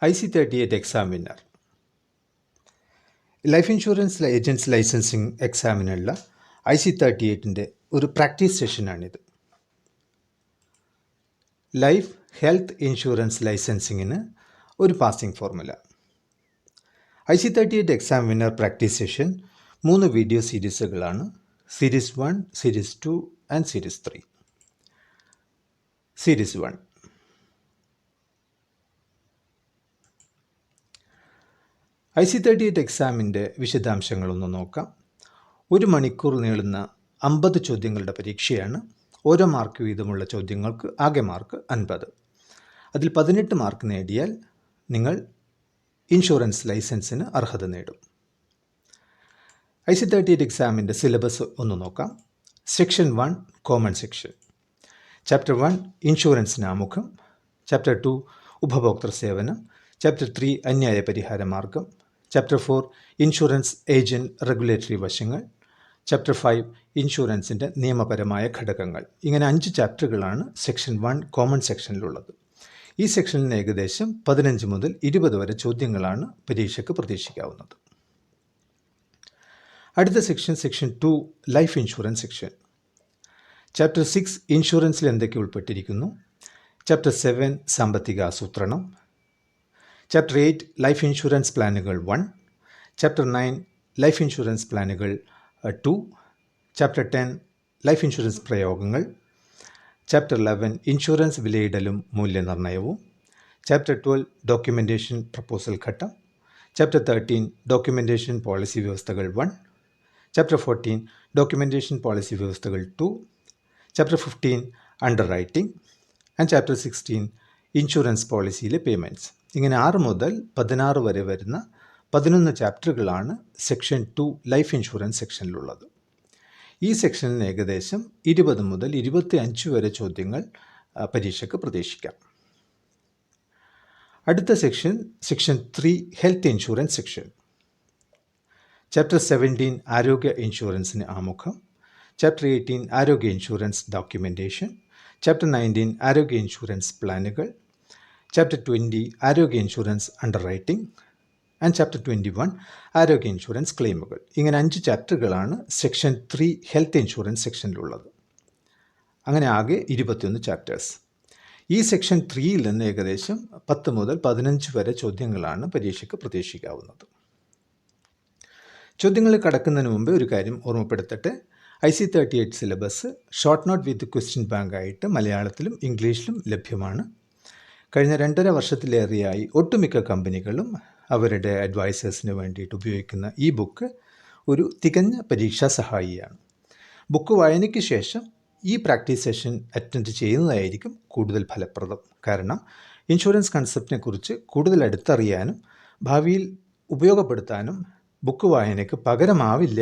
IC38 exam winner. Life insurance agents licensing എക്സാമിനുള്ള IC38ൻ്റെ ഒരു പ്രാക്ടീസ് സെഷനാണിത്. ലൈഫ് ഹെൽത്ത് ഇൻഷുറൻസ് ലൈസൻസിങ്ങിന് ഒരു passing formula. IC38 exam winner practice session 3 video സീരീസുകളാണ്. Series 1, series 2 and series 3. Series 1. IC38 എക്സാമിൻ്റെ വിശദാംശങ്ങളൊന്ന് നോക്കാം. 1 മണിക്കൂർ നീളുന്ന 50 ചോദ്യങ്ങളുടെ പരീക്ഷയാണ്. ഓരോ മാർക്ക് വീതമുള്ള ചോദ്യങ്ങൾക്ക് ആകെ മാർക്ക് 50. അതിൽ 18 മാർക്ക് നേടിയാൽ നിങ്ങൾ ഇൻഷുറൻസ് ലൈസൻസിന് അർഹത നേടും. IC38 എക്സാമിൻ്റെ സിലബസ് ഒന്ന് നോക്കാം. Section 1 common section. ചാപ്റ്റർ 1 ഇൻഷുറൻസിന് ആമുഖം. ചാപ്റ്റർ 2 ഉപഭോക്തൃ സേവനം. ചാപ്റ്റർ 3 അന്യായ പരിഹാര മാർഗം. ചാപ്റ്റർ 4 ഇൻഷുറൻസ് ഏജൻറ് റെഗുലേറ്ററി വശങ്ങൾ. ചാപ്റ്റർ 5 ഇൻഷുറൻസിൻ്റെ നിയമപരമായ ഘടകങ്ങൾ. ഇങ്ങനെ 5 ചാപ്റ്ററുകളാണ് സെക്ഷൻ 1 കോമൺ സെക്ഷനിലുള്ളത്. ഈ സെക്ഷനിൽ ഏകദേശം 15 മുതൽ 20 വരെ ചോദ്യങ്ങളാണ് പരീക്ഷയ്ക്ക് പ്രതീക്ഷിക്കാവുന്നത്. അടുത്ത section 2 life insurance section. Chapter 6 ഇൻഷുറൻസിൽ എന്തൊക്കെ ഉൾപ്പെട്ടിരിക്കുന്നു. ചാപ്റ്റർ 7 സാമ്പത്തിക ആസൂത്രണം. ചാപ്റ്റർ 8 ലൈഫ് ഇൻഷുറൻസ് പ്ലാനുകൾ 1. ചാപ്റ്റർ 9 ലൈഫ് ഇൻഷുറൻസ് പ്ലാനുകൾ 2. ചാപ്റ്റർ 10 ലൈഫ് ഇൻഷുറൻസ് പ്രയോഗങ്ങൾ. ചാപ്റ്റർ 11 ഇൻഷുറൻസ് വിലയിടലും മൂല്യനിർണ്ണയവും. ചാപ്റ്റർ 12 ഡോക്യുമെൻറ്റേഷൻ പ്രപ്പോസൽ ഘട്ടം. ചാപ്റ്റർ 13 ഡോക്യുമെൻറ്റേഷൻ പോളിസി വ്യവസ്ഥകൾ 1. ചാപ്റ്റർ 14 ഡോക്യുമെൻറ്റേഷൻ പോളിസി വ്യവസ്ഥകൾ 2. Chapter 15 underwriting. And chapter 16 insurance പോളിസിയിലെ പേയ്മെൻറ്റ്സ്. ഇങ്ങനെ 6 മുതൽ 16 വരെ വരുന്ന 11 ചാപ്റ്ററുകളാണ് സെക്ഷൻ 2 ലൈഫ് ഇൻഷുറൻസ് സെക്ഷനിലുള്ളത്. ഈ സെക്ഷനിൽ ഏകദേശം 20 മുതൽ 25 വരെ ചോദ്യങ്ങൾ പരീക്ഷയ്ക്ക് പ്രതീക്ഷിക്കാം. അടുത്ത section 3 health insurance section. Chapter 17 ആരോഗ്യ ഇൻഷുറൻസിന് ആമുഖം. ചാപ്റ്റർ 18 ആരോഗ്യ ഇൻഷുറൻസ് ഡോക്യുമെൻറ്റേഷൻ. ചാപ്റ്റർ 19 ആരോഗ്യ ഇൻഷുറൻസ് പ്ലാനുകൾ. ചാപ്റ്റർ 20 ആരോഗ്യ insurance under writing. And chapter 21 ആരോഗ്യ ഇൻഷുറൻസ് ക്ലെയിമുകൾ. ഇങ്ങനെ 5 ചാപ്റ്ററുകളാണ് സെക്ഷൻ 3 ഹെൽത്ത് ഇൻഷുറൻസ് സെക്ഷനിലുള്ളത്. അങ്ങനെ ആകെ 21 ചാപ്റ്റേഴ്സ്. ഈ സെക്ഷൻ 3യിൽ നിന്ന് ഏകദേശം 10 മുതൽ 15 വരെ ചോദ്യങ്ങളാണ് പരീക്ഷയ്ക്ക് പ്രതീക്ഷിക്കാവുന്നത്. ചോദ്യങ്ങളിൽ കടക്കുന്നതിന് മുമ്പ് ഒരു കാര്യം ഓർമ്മപ്പെടുത്തട്ടെ. IC38 syllabus short not with question bank ആയിട്ട് മലയാളത്തിലും ഇംഗ്ലീഷിലും ലഭ്യമാണ്. കഴിഞ്ഞ 2.5 വർഷത്തിലേറെയായി ഒട്ടുമിക്ക കമ്പനികളും അവരുടെ അഡ്വൈസേഴ്സിന് വേണ്ടിയിട്ട് ഉപയോഗിക്കുന്ന ഈ ബുക്ക് ഒരു തികഞ്ഞ പരീക്ഷാ സഹായിയാണ്. ബുക്ക് വായനയ്ക്ക് ശേഷം ഈ പ്രാക്ടീസ് സെഷൻ അറ്റൻഡ് ചെയ്യുന്നതായിരിക്കും കൂടുതൽ ഫലപ്രദം. കാരണം ഇൻഷുറൻസ് കൺസെപ്റ്റിനെ കുറിച്ച് കൂടുതൽ അടുത്തറിയാനും ഭാവിയിൽ ഉപയോഗപ്പെടുത്താനും ബുക്ക് വായനയ്ക്ക് പകരമാവില്ല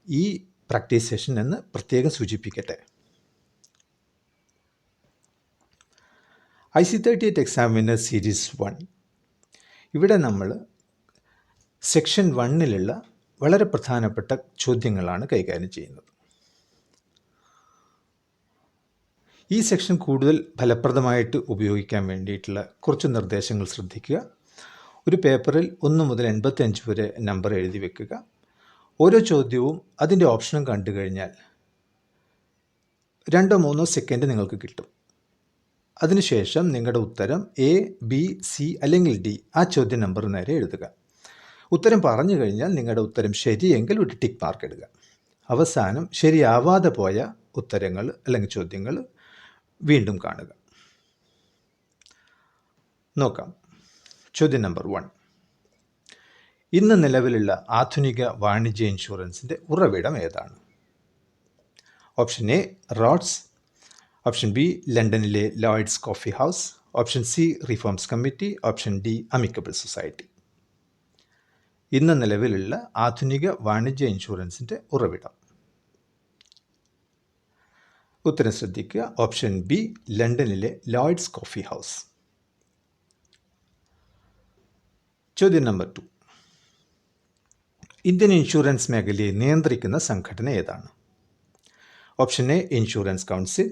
ഈ പ്രാക്ടീസ് സെഷൻ എന്ന് പ്രത്യേകം സൂചിപ്പിക്കട്ടെ. IC38 exam winner series 1. ഇവിടെ നമ്മൾ സെക്ഷൻ 1ലുള്ള വളരെ പ്രധാനപ്പെട്ട ചോദ്യങ്ങളാണ് കൈകാര്യം ചെയ്യുന്നത്. ഈ സെക്ഷൻ കൂടുതൽ ഫലപ്രദമായിട്ട് ഉപയോഗിക്കാൻ വേണ്ടിയിട്ടുള്ള കുറച്ച് നിർദ്ദേശങ്ങൾ ശ്രദ്ധിക്കുക. ഒരു പേപ്പറിൽ 1 മുതൽ 85 വരെ നമ്പർ എഴുതി വെക്കുക. ഓരോ ചോദ്യവും അതിൻ്റെ ഓപ്ഷനും കണ്ടു കഴിഞ്ഞാൽ 2-3 സെക്കൻഡ് നിങ്ങൾക്ക് കിട്ടും. അതിനുശേഷം നിങ്ങളുടെ ഉത്തരം A, B, C അല്ലെങ്കിൽ D ആ ചോദ്യ നമ്പർ നേരെ എഴുതുക. ഉത്തരം പറഞ്ഞു കഴിഞ്ഞാൽ നിങ്ങളുടെ ഉത്തരം ശരിയെങ്കിൽ ഒരു ടിക്ക് മാർക്ക് ഇടുക. അവസാനം ശരിയാവാതെ പോയ ഉത്തരങ്ങൾ അല്ലെങ്കിൽ ചോദ്യങ്ങൾ വീണ്ടും കാണുക. നോക്കാം. ചോദ്യം നമ്പർ 1. ഇന്ന് നിലവിലുള്ള ആധുനിക വാണിജ്യ ഇൻഷുറൻസിൻ്റെ ഉറവിടം ഏതാണ്? Option A Rhodes. Option B ലണ്ടനിലെ Lloyd's coffee house. Option C reforms committee. Option D amicable society. ഇന്ന് നിലവിലുള്ള ആധുനിക വാണിജ്യ ഇൻഷുറൻസിൻ്റെ ഉറവിടം. ഉത്തരം ശ്രദ്ധിക്കുക. ഓപ്ഷൻ ബി ലണ്ടനിലെ ലോയ്ഡ്സ് കോഫി ഹൗസ്. ചോദ്യം നമ്പർ 2. ഇന്ത്യൻ ഇൻഷുറൻസ് മേഖലയെ നിയന്ത്രിക്കുന്ന സംഘടന ഏതാണ്? Option A insurance council.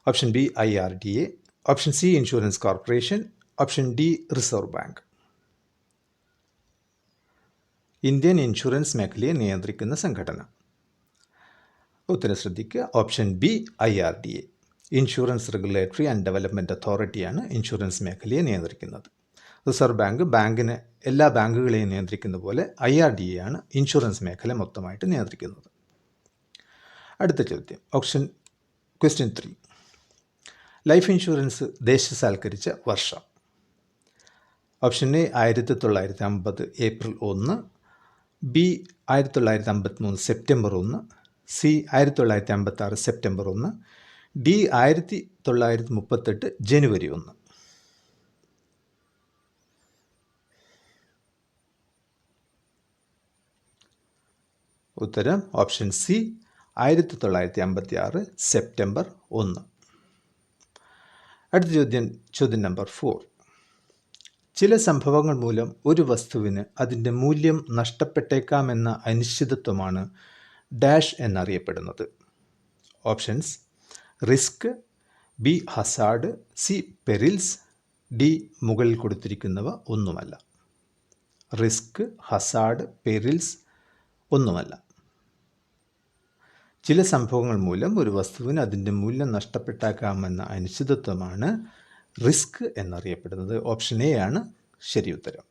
Option B IRDA. Option C insurance corporation. Option D reserve bank. Indian insurance മേഖലയെ നിയന്ത്രിക്കുന്ന സംഘടന. ഉത്തരം ശ്രദ്ധിക്കുക. Option B IRDA. Insurance regulatory and development അതോറിറ്റിയാണ് insurance മേഖലയെ നിയന്ത്രിക്കുന്നത്. റിസർവ് ബാങ്ക് എല്ലാ ബാങ്കുകളെയും നിയന്ത്രിക്കുന്ന പോലെ IRDA ആണ് ഇൻഷുറൻസ് മേഖല മൊത്തമായിട്ട് നിയന്ത്രിക്കുന്നത്. അടുത്ത ചോദ്യം. ക്വസ്റ്റ്യൻ 3. ലൈഫ് ഇൻഷുറൻസ് ദേശസാൽക്കരിച്ച വർഷം. Option A 1950 April 1, B 1953 September 1, C 1956 September 1, D 1938 ജനുവരി 1. ഉത്തരം ഓപ്ഷൻ സി 1956 സെപ്റ്റംബർ 1. അടുത്ത ചോദ്യം നമ്പർ 4. ചില സംഭവങ്ങൾ മൂലം ഒരു വസ്തുവിന് അതിൻ്റെ മൂല്യം നഷ്ടപ്പെട്ടേക്കാമെന്ന അനിശ്ചിതത്വമാണ് ഡാഷ് എന്നറിയപ്പെടുന്നത്. Options: risk, B Hazard, C perils, D മുകളിൽ കൊടുത്തിരിക്കുന്നവ ഒന്നുമല്ല. റിസ്ക്, ഹസാർഡ്, പെരിൽസ് ഒന്നുമല്ല. ചില സംഭവങ്ങൾ മൂലം ഒരു വസ്തുവിന് അതിൻ്റെ മൂല്യം നഷ്ടപ്പെട്ടേക്കാമെന്ന അനിശ്ചിതത്വമാണ് റിസ്ക് എന്നറിയപ്പെടുന്നത്. ഓപ്ഷൻ എ ആണ് ശരി ഉത്തരം.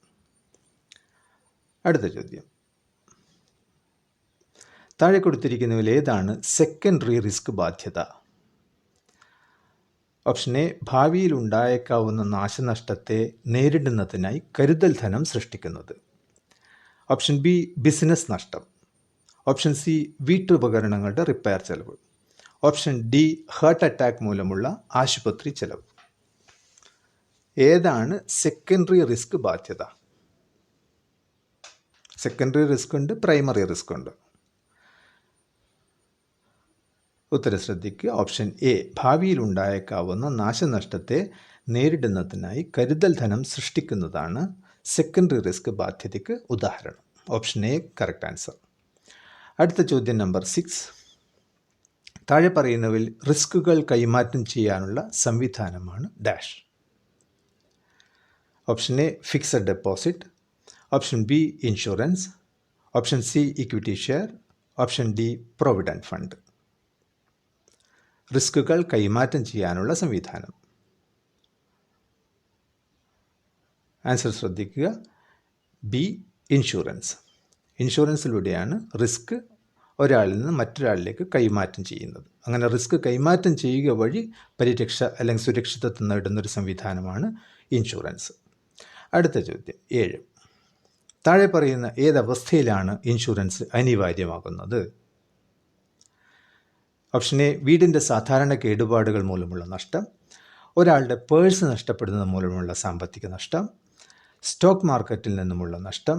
അടുത്ത ചോദ്യം. താഴെ കൊടുത്തിരിക്കുന്നതിൽ ഏതാണ് സെക്കൻഡറി റിസ്ക് ബാധ്യത? ഓപ്ഷൻ എ ഭാവിയിൽ ഉണ്ടായേക്കാവുന്ന നാശനഷ്ടത്തെ നേരിടുന്നതിനായി കരുതൽ ധനം സൃഷ്ടിക്കുന്നത്. ഓപ്ഷൻ ബി ബിസിനസ് നഷ്ടം. ഓപ്ഷൻ സി വീട്ടുപകരണങ്ങളുടെ റിപ്പയർ ചെലവ്. ഓപ്ഷൻ ഡി ഹാർട്ട് അറ്റാക്ക് മൂലമുള്ള ആശുപത്രി ചെലവ്. ഏതാണ് സെക്കൻഡറി റിസ്ക് ബാധ്യത? സെക്കൻഡറി റിസ്ക് ഉണ്ട്, പ്രൈമറി റിസ്ക് ഉണ്ട്. ഉത്തരം ശ്രദ്ധിക്കുക. ഓപ്ഷൻ എ ഭാവിയിൽ ഉണ്ടായേക്കാവുന്ന നാശനഷ്ടത്തെ നേരിടുന്നതിനായി കരുതൽ ധനം സൃഷ്ടിക്കുന്നതാണ് സെക്കൻഡറി റിസ്ക് ബാധ്യതയ്ക്ക് ഉദാഹരണം. Option A correct answer. അടുത്ത ചോദ്യം നമ്പർ 6. താഴെ പറയുന്നവയിൽ റിസ്കുകൾ കൈമാറ്റം ചെയ്യാനുള്ള സംവിധാനമാണ് dash. Option A fixed deposit, option B insurance, option C equity share, option D provident fund. റിസ്കുകൾ കൈമാറ്റം ചെയ്യാനുള്ള സംവിധാനം. ആൻസർ ശ്രദ്ധിക്കുക. B insurance. ഇൻഷുറൻസിലൂടെയാണ് റിസ്ക് ഒരാളിൽ നിന്ന് മറ്റൊരാളിലേക്ക് കൈമാറ്റം ചെയ്യുന്നത്. അങ്ങനെ റിസ്ക് കൈമാറ്റം ചെയ്യുക വഴി പരിരക്ഷ അല്ലെങ്കിൽ സുരക്ഷിതത്വം നേടുന്നൊരു സംവിധാനമാണ് ഇൻഷുറൻസ്. അടുത്ത ചോദ്യം 7. താഴെ പറയുന്ന ഏതവസ്ഥയിലാണ് ഇൻഷുറൻസ് അനിവാര്യമാകുന്നത്? ഓപ്ഷൻ എ വീടിൻ്റെ സാധാരണ കേടുപാടുകൾ മൂലമുള്ള നഷ്ടം, ഒരാളുടെ പേഴ്സ് നഷ്ടപ്പെടുന്നത് മൂലമുള്ള സാമ്പത്തിക നഷ്ടം, സ്റ്റോക്ക് മാർക്കറ്റിൽ നിന്നുമുള്ള നഷ്ടം,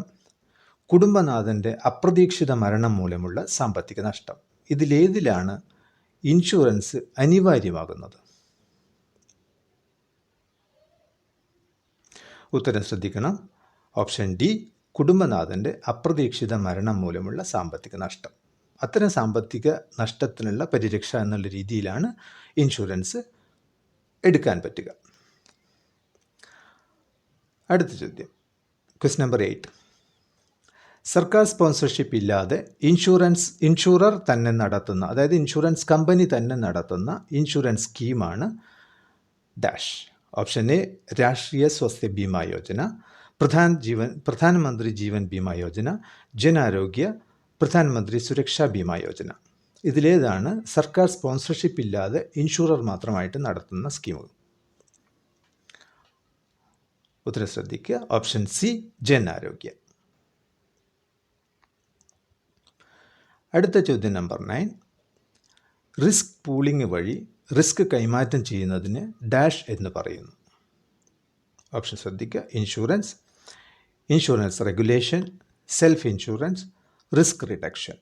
കുടുംബനാഥൻ്റെ അപ്രതീക്ഷിത മരണം മൂലമുള്ള സാമ്പത്തിക നഷ്ടം. ഇതിലേതിലാണ് ഇൻഷുറൻസ് അനിവാര്യമാകുന്നത്? ഉത്തരം ശ്രദ്ധിക്കണം. ഓപ്ഷൻ ഡി കുടുംബനാഥൻ്റെ അപ്രതീക്ഷിത മരണം മൂലമുള്ള സാമ്പത്തിക നഷ്ടം. അത്തരം സാമ്പത്തിക നഷ്ടത്തിനുള്ള പരിരക്ഷ എന്നുള്ള രീതിയിലാണ് ഇൻഷുറൻസ് എടുക്കാൻ പറ്റുക. അടുത്ത ചോദ്യം. Question number 8. സർക്കാർ സ്പോൺസർഷിപ്പ് ഇല്ലാതെ ഇൻഷുറർ തന്നെ നടത്തുന്ന, അതായത് ഇൻഷുറൻസ് കമ്പനി തന്നെ നടത്തുന്ന ഇൻഷുറൻസ് സ്കീമാണ് ഡാഷ്. ഓപ്ഷൻ എ രാഷ്ട്രീയ സ്വാസ്ഥ്യ ബീമാ യോജന, പ്രധാനമന്ത്രി ജീവൻ ബീമാ യോജന, ജൻ ആരോഗ്യ, പ്രധാനമന്ത്രി സുരക്ഷാ ബീമാ യോജന. ഇതിലേതാണ് സർക്കാർ സ്പോൺസർഷിപ്പ് ഇല്ലാതെ ഇൻഷുറർ മാത്രമായിട്ട് നടത്തുന്ന സ്കീമുകൾ? ഉത്തരം ശ്രദ്ധിക്കുക. ഓപ്ഷൻ സി ജൻ ആരോഗ്യ. അടുത്ത ചോദ്യം നമ്പർ 9. റിസ്ക് പൂളിംഗ് വഴി റിസ്ക് കൈമാറ്റം ചെയ്യുന്നതിന് ഡാഷ് എന്ന് പറയുന്നു. ഓപ്ഷൻ ശ്രദ്ധിക്കുക. Insurance, insurance regulation, self insurance, risk reduction.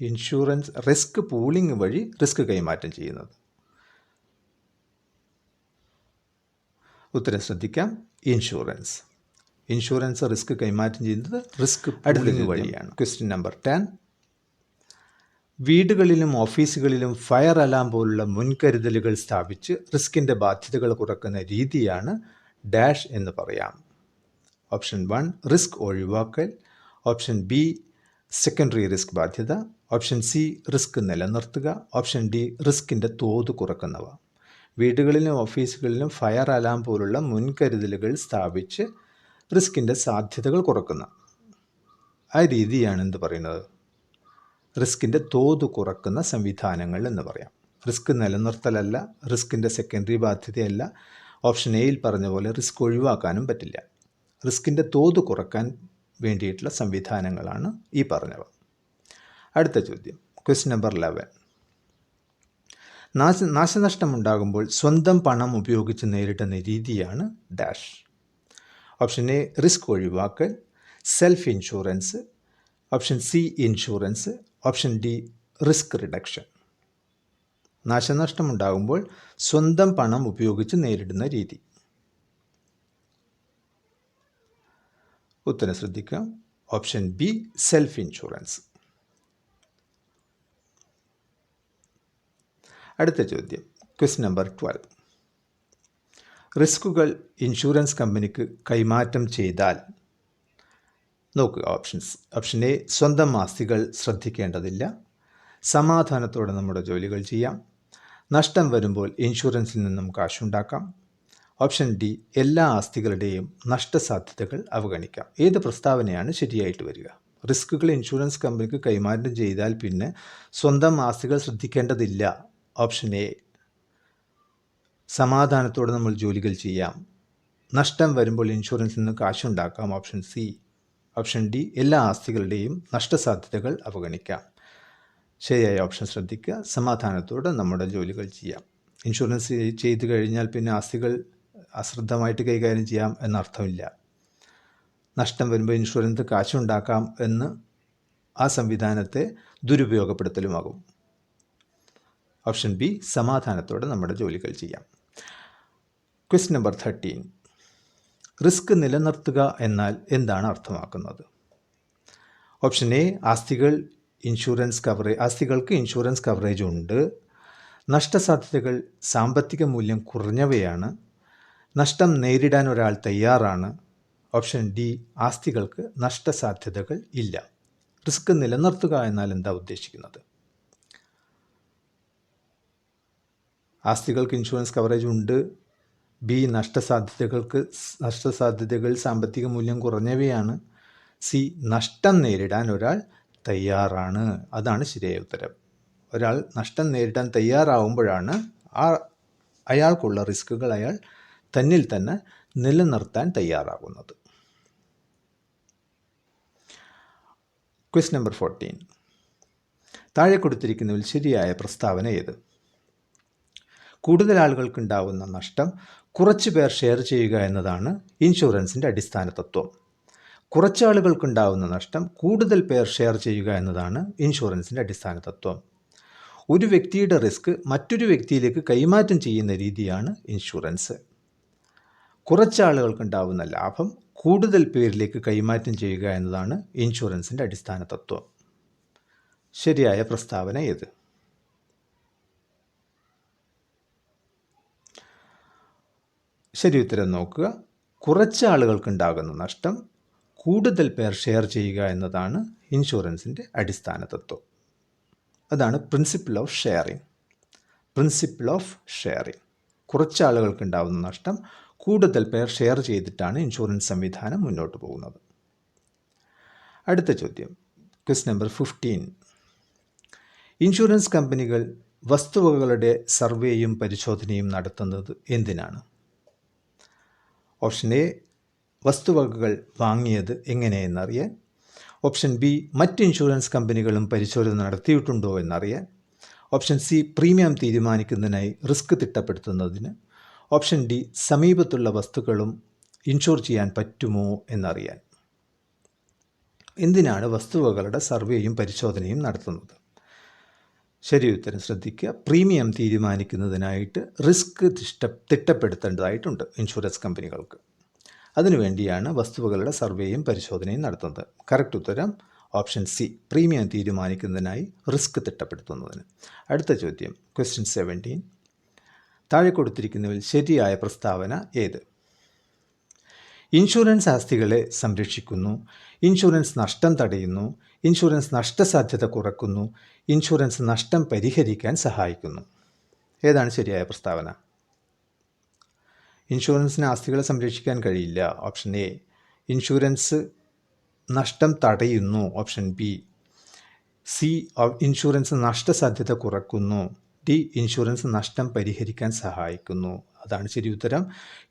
Insurance risk pooling വഴി റിസ്ക് കൈമാറ്റം ചെയ്യുന്നത്. ഉത്തരം ശ്രദ്ധിക്കാം. ഇൻഷുറൻസ് റിസ്ക് കൈമാറ്റം ചെയ്യുന്നത് റിസ്ക് പൂളിംഗ് വഴിയാണ്. Question number 10. വീടുകളിലും ഓഫീസുകളിലും ഫയർ അലാം പോലുള്ള മുൻകരുതലുകൾ സ്ഥാപിച്ച് റിസ്കിൻ്റെ ബാധ്യതകൾ കുറയ്ക്കുന്ന രീതിയാണ് ഡാഷ് എന്ന് പറയാം. ഓപ്ഷൻ 1 റിസ്ക് ഒഴിവാക്കൽ, ഓപ്ഷൻ ബി സെക്കൻഡറി റിസ്ക് ബാധ്യത, ഓപ്ഷൻ സി റിസ്ക് നിലനിർത്തുക, ഓപ്ഷൻ ഡി റിസ്കിൻ്റെ തോത് കുറയ്ക്കുന്നവ. വീടുകളിലും ഓഫീസുകളിലും ഫയർ അലാം പോലുള്ള മുൻകരുതലുകൾ സ്ഥാപിച്ച് റിസ്കിൻ്റെ സാധ്യതകൾ കുറയ്ക്കുന്ന ആ രീതിയാണ് എന്ത് പറയുന്നത്, റിസ്കിൻ്റെ തോത് കുറയ്ക്കുന്ന സംവിധാനങ്ങൾ എന്ന് പറയാം. റിസ്ക് നിലനിർത്തലല്ല, റിസ്കിൻ്റെ സെക്കൻഡറി ബാധ്യതയല്ല, ഓപ്ഷൻ എയിൽ പറഞ്ഞ പോലെ റിസ്ക് ഒഴിവാക്കാനും പറ്റില്ല. റിസ്കിൻ്റെ തോത് കുറയ്ക്കാൻ വേണ്ടിയിട്ടുള്ള സംവിധാനങ്ങളാണ് ഈ പറഞ്ഞവ. അടുത്ത ചോദ്യം, ക്വസ്റ്റ്യൻ നമ്പർ 11. നാശനഷ്ടമുണ്ടാകുമ്പോൾ സ്വന്തം പണം ഉപയോഗിച്ച് നേരിടുന്ന രീതിയാണ് ഡാഷ്. ഓപ്ഷൻ എ റിസ്ക് ഒഴിവാക്കൽ, self insurance, option C insurance, option D risk reduction. നാശനഷ്ടമുണ്ടാകുമ്പോൾ സ്വന്തം പണം ഉപയോഗിച്ച് നേരിടുന്ന രീതി. ഉത്തരം ശ്രദ്ധിക്കുക. Option B self insurance. അടുത്ത ചോദ്യം, ക്വസ്റ്റ്യൻ നമ്പർ 12. റിസ്കുകൾ ഇൻഷുറൻസ് കമ്പനിക്ക് കൈമാറ്റം ചെയ്താൽ, നോക്കുക ഓപ്ഷൻസ്. ഓപ്ഷൻ എ സ്വന്തം ആസ്തികൾ ശ്രദ്ധിക്കേണ്ടതില്ല, സമാധാനത്തോടെ നമ്മുടെ ജോലികൾ ചെയ്യാം, നഷ്ടം വരുമ്പോൾ ഇൻഷുറൻസിൽ നിന്നും കാശുണ്ടാക്കാം, ഓപ്ഷൻ ഡി എല്ലാ ആസ്തികളുടെയും നഷ്ടസാധ്യതകൾ അവഗണിക്കാം. ഏത് പ്രസ്താവനയാണ് ശരിയായിട്ട് വരിക? റിസ്കുകൾ ഇൻഷുറൻസ് കമ്പനിക്ക് കൈമാറ്റം ചെയ്താൽ പിന്നെ സ്വന്തം ആസ്തികൾ ശ്രദ്ധിക്കേണ്ടതില്ല, ഓപ്ഷൻ എ. സമാധാനത്തോടെ നമ്മൾ ജോലികൾ ചെയ്യാം, നഷ്ടം വരുമ്പോൾ ഇൻഷുറൻസിൽ നിന്ന് കാശുണ്ടാക്കാം, ഓപ്ഷൻ സി. ഓപ്ഷൻ ഡി എല്ലാ ആസ്തികളുടെയും നഷ്ടസാധ്യതകൾ അവഗണിക്കാം. ശരിയായ ഓപ്ഷൻ ശ്രദ്ധിക്കുക. സമാധാനത്തോടെ നമ്മുടെ ജോലികൾ ചെയ്യാം. ഇൻഷുറൻസ് ചെയ്തു കഴിഞ്ഞാൽ പിന്നെ ആസ്തികൾ അശ്രദ്ധമായിട്ട് കൈകാര്യം ചെയ്യാം എന്നർത്ഥമില്ല. നഷ്ടം വരുമ്പോൾ ഇൻഷുറൻസ് കാശുണ്ടാക്കാം എന്ന് ആ സംവിധാനത്തെ ദുരുപയോഗപ്പെടുത്തലുമാകും. ഓപ്ഷൻ ബി സമാധാനത്തോടെ നമ്മുടെ ജോലികൾ ചെയ്യാം. Question number 13. റിസ്ക് നിലനിർത്തുക എന്നാൽ എന്താണ് അർത്ഥമാക്കുന്നത്? ഓപ്ഷൻ എ ആസ്തികൾക്ക് ഇൻഷുറൻസ് കവറേജ് ഉണ്ട്, നഷ്ടസാധ്യതകൾ സാമ്പത്തിക മൂല്യം കുറഞ്ഞവയാണ്, നഷ്ടം നേരിടാൻ ഒരാൾ തയ്യാറാണ്, ഓപ്ഷൻ ഡി ആസ്തികൾക്ക് നഷ്ടസാധ്യതകൾ ഇല്ല. റിസ്ക് നിലനിർത്തുക എന്നാൽ എന്താ ഉദ്ദേശിക്കുന്നത്? ആസ്തികൾക്ക് ഇൻഷുറൻസ് കവറേജ് ഉണ്ട്, ബി നഷ്ടസാധ്യതകൾ സാമ്പത്തിക മൂല്യം കുറഞ്ഞവയാണ്, സി നഷ്ടം നേരിടാൻ ഒരാൾ തയ്യാറാണ്. അതാണ് ശരിയായ ഉത്തരം. ഒരാൾ നഷ്ടം നേരിടാൻ തയ്യാറാവുമ്പോഴാണ് അയാൾക്കുള്ള റിസ്കുകൾ അയാൾ തന്നിൽ തന്നെ നിലനിർത്താൻ തയ്യാറാകുന്നത്. Question number 14. താഴെ കൊടുത്തിരിക്കുന്നതിൽ ശരിയായ പ്രസ്താവന ഏത്? കൂടുതൽ ആളുകൾക്കുണ്ടാവുന്ന നഷ്ടം കുറച്ച് പേർ ഷെയർ ചെയ്യുക എന്നതാണ് ഇൻഷുറൻസിൻ്റെ അടിസ്ഥാന തത്വം. കുറച്ചാളുകൾക്കുണ്ടാവുന്ന നഷ്ടം കൂടുതൽ പേർ ഷെയർ ചെയ്യുക എന്നതാണ് ഇൻഷുറൻസിൻ്റെ അടിസ്ഥാന തത്വം. ഒരു വ്യക്തിയുടെ റിസ്ക് മറ്റൊരു വ്യക്തിയിലേക്ക് കൈമാറ്റം ചെയ്യുന്ന രീതിയാണ് ഇൻഷുറൻസ്. കുറച്ചാളുകൾക്കുണ്ടാവുന്ന ലാഭം കൂടുതൽ പേരിലേക്ക് കൈമാറ്റം ചെയ്യുക എന്നതാണ് ഇൻഷുറൻസിൻ്റെ അടിസ്ഥാന തത്വം. ശരിയായ പ്രസ്താവന ഏത്? ശരി ഉത്തരം നോക്കുക. കുറച്ച് ആളുകൾക്കുണ്ടാകുന്ന നഷ്ടം കൂടുതൽ പേർ ഷെയർ ചെയ്യുക എന്നതാണ് ഇൻഷുറൻസിൻ്റെ അടിസ്ഥാന തത്വം. അതാണ് പ്രിൻസിപ്പിൾ ഓഫ് ഷെയറിംഗ്. കുറച്ച് ആളുകൾക്കുണ്ടാകുന്ന നഷ്ടം കൂടുതൽ പേർ ഷെയർ ചെയ്തിട്ടാണ് ഇൻഷുറൻസ് സംവിധാനം മുന്നോട്ട് പോകുന്നത്. അടുത്ത ചോദ്യം, ക്വസ്റ്റ്യൻ നമ്പർ 15. ഇൻഷുറൻസ് കമ്പനികൾ വസ്തുവകകളുടെ സർവേയും പരിശോധനയും നടത്തുന്നത് എന്തിനാണ്? ഓപ്ഷൻ എ വസ്തുവകകൾ വാങ്ങിയത് എങ്ങനെയെന്നറിയാൻ, ഓപ്ഷൻ ബി മറ്റ് ഇൻഷുറൻസ് കമ്പനികളും പരിശോധന നടത്തിയിട്ടുണ്ടോ എന്നറിയാൻ, ഓപ്ഷൻ സി പ്രീമിയം തീരുമാനിക്കുന്നതിനായി റിസ്ക് തിട്ടപ്പെടുത്തുന്നതിന്, ഓപ്ഷൻ ഡി സമീപത്തുള്ള വസ്തുക്കളും ഇൻഷുർ ചെയ്യാൻ പറ്റുമോ എന്നറിയാൻ. എന്തിനാണ് വസ്തുവകകളുടെ സർവേയും പരിശോധനയും നടത്തുന്നത്? ശരി ഉത്തരം ശ്രദ്ധിക്കുക. പ്രീമിയം തീരുമാനിക്കുന്നതിനായിട്ട് റിസ്ക് തിട്ടപ്പെടുത്തേണ്ടതായിട്ടുണ്ട് ഇൻഷുറൻസ് കമ്പനികൾക്ക്. അതിനുവേണ്ടിയാണ് വസ്തുവകളുടെ സർവേയും പരിശോധനയും നടത്തുന്നത്. കറക്റ്റ് ഉത്തരം ഓപ്ഷൻ സി പ്രീമിയം തീരുമാനിക്കുന്നതിനായി റിസ്ക് തിട്ടപ്പെടുത്തുന്നതിന്. അടുത്ത ചോദ്യം ക്വസ്റ്റ്യൻ 17. താഴെ കൊടുത്തിരിക്കുന്നതിൽ ശരിയായ പ്രസ്താവന ഏത്? ഇൻഷുറൻസ് ആസ്തികളെ സംരക്ഷിക്കുന്നു, ഇൻഷുറൻസ് നഷ്ടം തടയുന്നു, ഇൻഷുറൻസ് നഷ്ടസാധ്യത കുറയ്ക്കുന്നു, ഇൻഷുറൻസ് നഷ്ടം പരിഹരിക്കാൻ സഹായിക്കുന്നു. ഏതാണ് ശരിയായ പ്രസ്താവന? ഇൻഷുറൻസിന് ആസ്തികളെ സംരക്ഷിക്കാൻ കഴിയില്ല. Option A. ഇൻഷുറൻസ് നഷ്ടം തടയുന്നു. Option B. സി. ഇൻഷുറൻസ് നഷ്ടസാധ്യത കുറയ്ക്കുന്നു. ഡി. ഇൻഷുറൻസ് നഷ്ടം പരിഹരിക്കാൻ സഹായിക്കുന്നു. അതാണ് ശരി ഉത്തരം.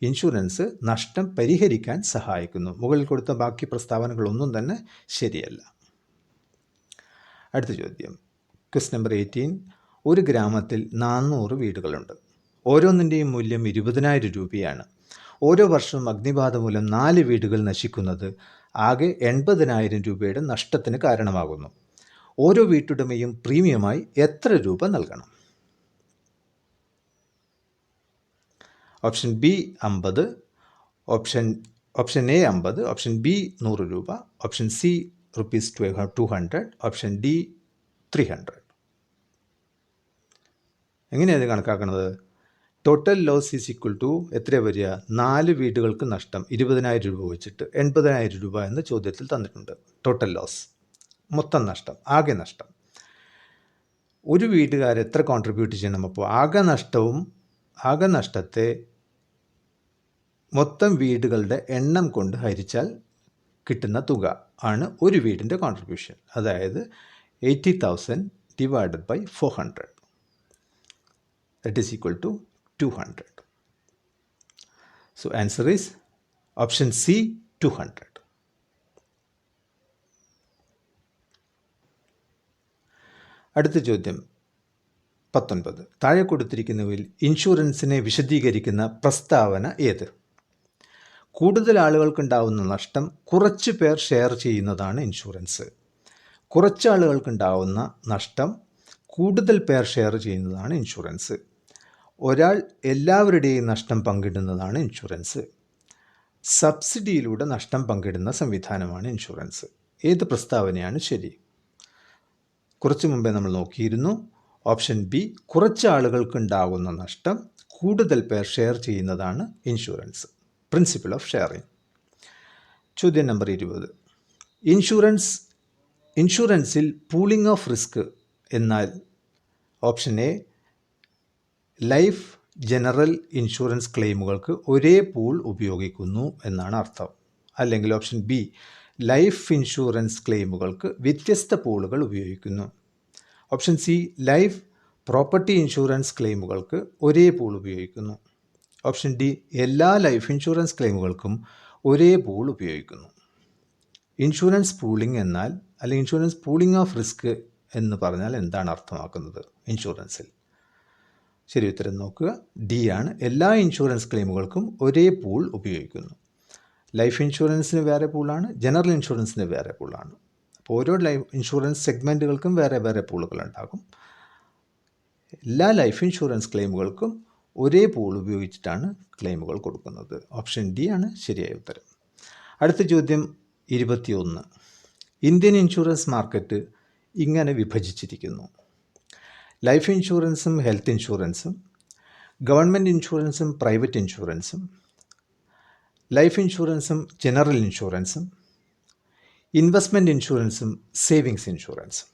ഇൻഷുറൻസ് നഷ്ടം പരിഹരിക്കാൻ സഹായിക്കുന്നു. മുകളിൽ കൊടുത്ത ബാക്കി പ്രസ്താവനകളൊന്നും തന്നെ ശരിയല്ല. അടുത്ത ചോദ്യം ക്വസ്റ്റ്യൻ നമ്പർ 18. ഒരു ഗ്രാമത്തിൽ 400 വീടുകളുണ്ട്. ഓരോന്നിൻ്റെയും മൂല്യം 20,000 രൂപയാണ്. ഓരോ വർഷവും അഗ്നിബാധ മൂലം 4 വീടുകൾ നശിക്കുന്നത് ആകെ 80,000 രൂപയുടെ നഷ്ടത്തിന് കാരണമാകുന്നു. ഓരോ വീട്ടുടമയും പ്രീമിയമായി എത്ര രൂപ നൽകണം? Option B 50, option A 50, option B 100 രൂപ, ഓപ്ഷൻ സി ₹200, ഓപ്ഷൻ ഡി 300. എങ്ങനെയാണ് കണക്കാക്കുന്നത്? Total loss is equal to എത്ര വരിക? 4 വീടുകൾക്ക് നഷ്ടം 20,000 രൂപ വെച്ചിട്ട് 80,000 രൂപ എന്ന് ചോദ്യത്തിൽ തന്നിട്ടുണ്ട്. ടോട്ടൽ ലോസ് മൊത്തം നഷ്ടം, ആകെ നഷ്ടം. ഒരു വീട്ടുകാർ എത്ര കോൺട്രിബ്യൂട്ട് ചെയ്യണം? അപ്പോൾ ആകെ നഷ്ടത്തെ മൊത്തം വീടുകളുടെ എണ്ണം കൊണ്ട് ഹരിച്ചാൽ കിട്ടുന്ന തുക ആണ് ഒരു വീടിൻ്റെ കോൺട്രിബ്യൂഷൻ. അതായത് 80,000 divided by 400. That is equal to 200. So answer is option C 200. അടുത്ത ചോദ്യം 19. താഴെ കൊടുത്തിരിക്കുന്നവയിൽ ഇൻഷുറൻസിനെ വിശദീകരിക്കുന്ന പ്രസ്താവന ഏത്? കൂടുതൽ ആളുകൾക്കുണ്ടാവുന്ന നഷ്ടം കുറച്ച് പേർ ഷെയർ ചെയ്യുന്നതാണ് ഇൻഷുറൻസ്. കുറച്ച് ആളുകൾക്കുണ്ടാവുന്ന നഷ്ടം കൂടുതൽ പേർ ഷെയർ ചെയ്യുന്നതാണ് ഇൻഷുറൻസ്. ഒരാൾ എല്ലാവരുടെയും നഷ്ടം പങ്കിടുന്നതാണ് ഇൻഷുറൻസ്. സബ്സിഡിയിലൂടെ നഷ്ടം പങ്കിടുന്ന സംവിധാനമാണ് ഇൻഷുറൻസ്. ഏത് പ്രസ്താവനയാണ് ശരി? കുറച്ചു മുമ്പേ നമ്മൾ നോക്കിയിരുന്നു. ഓപ്ഷൻ ബി കുറച്ച് ആളുകൾക്കുണ്ടാകുന്ന നഷ്ടം കൂടുതൽ പേർ ഷെയർ ചെയ്യുന്നതാണ് ഇൻഷുറൻസ്. Principle of sharing. ചോദ്യം നമ്പർ 20. ഇൻഷുറൻസിൽ പൂളിംഗ് ഓഫ് റിസ്ക് എന്നാൽ option A life general insurance ക്ലെയിമുകൾക്ക് ഒരേ പൂൾ ഉപയോഗിക്കുന്നു എന്നാണ് അർത്ഥം. അല്ലെങ്കിൽ ഓപ്ഷൻ ബി ലൈഫ് ഇൻഷുറൻസ് ക്ലെയിമുകൾക്ക് വ്യത്യസ്ത പൂളുകൾ ഉപയോഗിക്കുന്നു. Option C life property insurance ക്ലെയിമുകൾക്ക് ഒരേ പൂൾ ഉപയോഗിക്കുന്നു. ഓപ്ഷൻ ഡി എല്ലാ ലൈഫ് ഇൻഷുറൻസ് ക്ലെയിമുകൾക്കും ഒരേ പൂൾ ഉപയോഗിക്കുന്നു. ഇൻഷുറൻസ് പൂളിംഗ് എന്നാൽ അല്ലെങ്കിൽ ഇൻഷുറൻസ് പൂളിംഗ് ഓഫ് റിസ്ക് എന്ന് പറഞ്ഞാൽ എന്താണ് അർത്ഥമാക്കുന്നത് ഇൻഷുറൻസിൽ? ശരി ഉത്തരം നോക്കുക. ഡി ആണ്. എല്ലാ ഇൻഷുറൻസ് ക്ലെയിമുകൾക്കും ഒരേ പൂൾ ഉപയോഗിക്കുന്നു. ലൈഫ് ഇൻഷുറൻസിന് വേറെ പൂളാണ്, ജനറൽ ഇൻഷുറൻസിന് വേറെ പൂളാണ്. അപ്പോൾ ഓരോ ലൈഫ് ഇൻഷുറൻസ് സെഗ്മെൻറ്റുകൾക്കും വേറെ വേറെ പൂളുകൾ ഉണ്ടാകും. എല്ലാ ലൈഫ് ഇൻഷുറൻസ് ക്ലെയിമുകൾക്കും ഒരേ പൂൾ ഉപയോഗിച്ചിട്ടാണ് ക്ലെയിമുകൾ കൊടുക്കുന്നത്. ഓപ്ഷൻ ഡി ആണ് ശരിയായ ഉത്തരം. അടുത്ത ചോദ്യം 21. ഇന്ത്യൻ ഇൻഷുറൻസ് മാർക്കറ്റ് ഇങ്ങനെ വിഭജിച്ചിരിക്കുന്നു: ലൈഫ് ഇൻഷുറൻസും ഹെൽത്ത് ഇൻഷുറൻസും, ഗവൺമെൻറ് ഇൻഷുറൻസും പ്രൈവറ്റ് ഇൻഷുറൻസും, ലൈഫ് ഇൻഷുറൻസും ജനറൽ ഇൻഷുറൻസും, ഇൻവെസ്റ്റ്മെൻറ്റ് ഇൻഷുറൻസും സേവിങ്സ് ഇൻഷുറൻസും.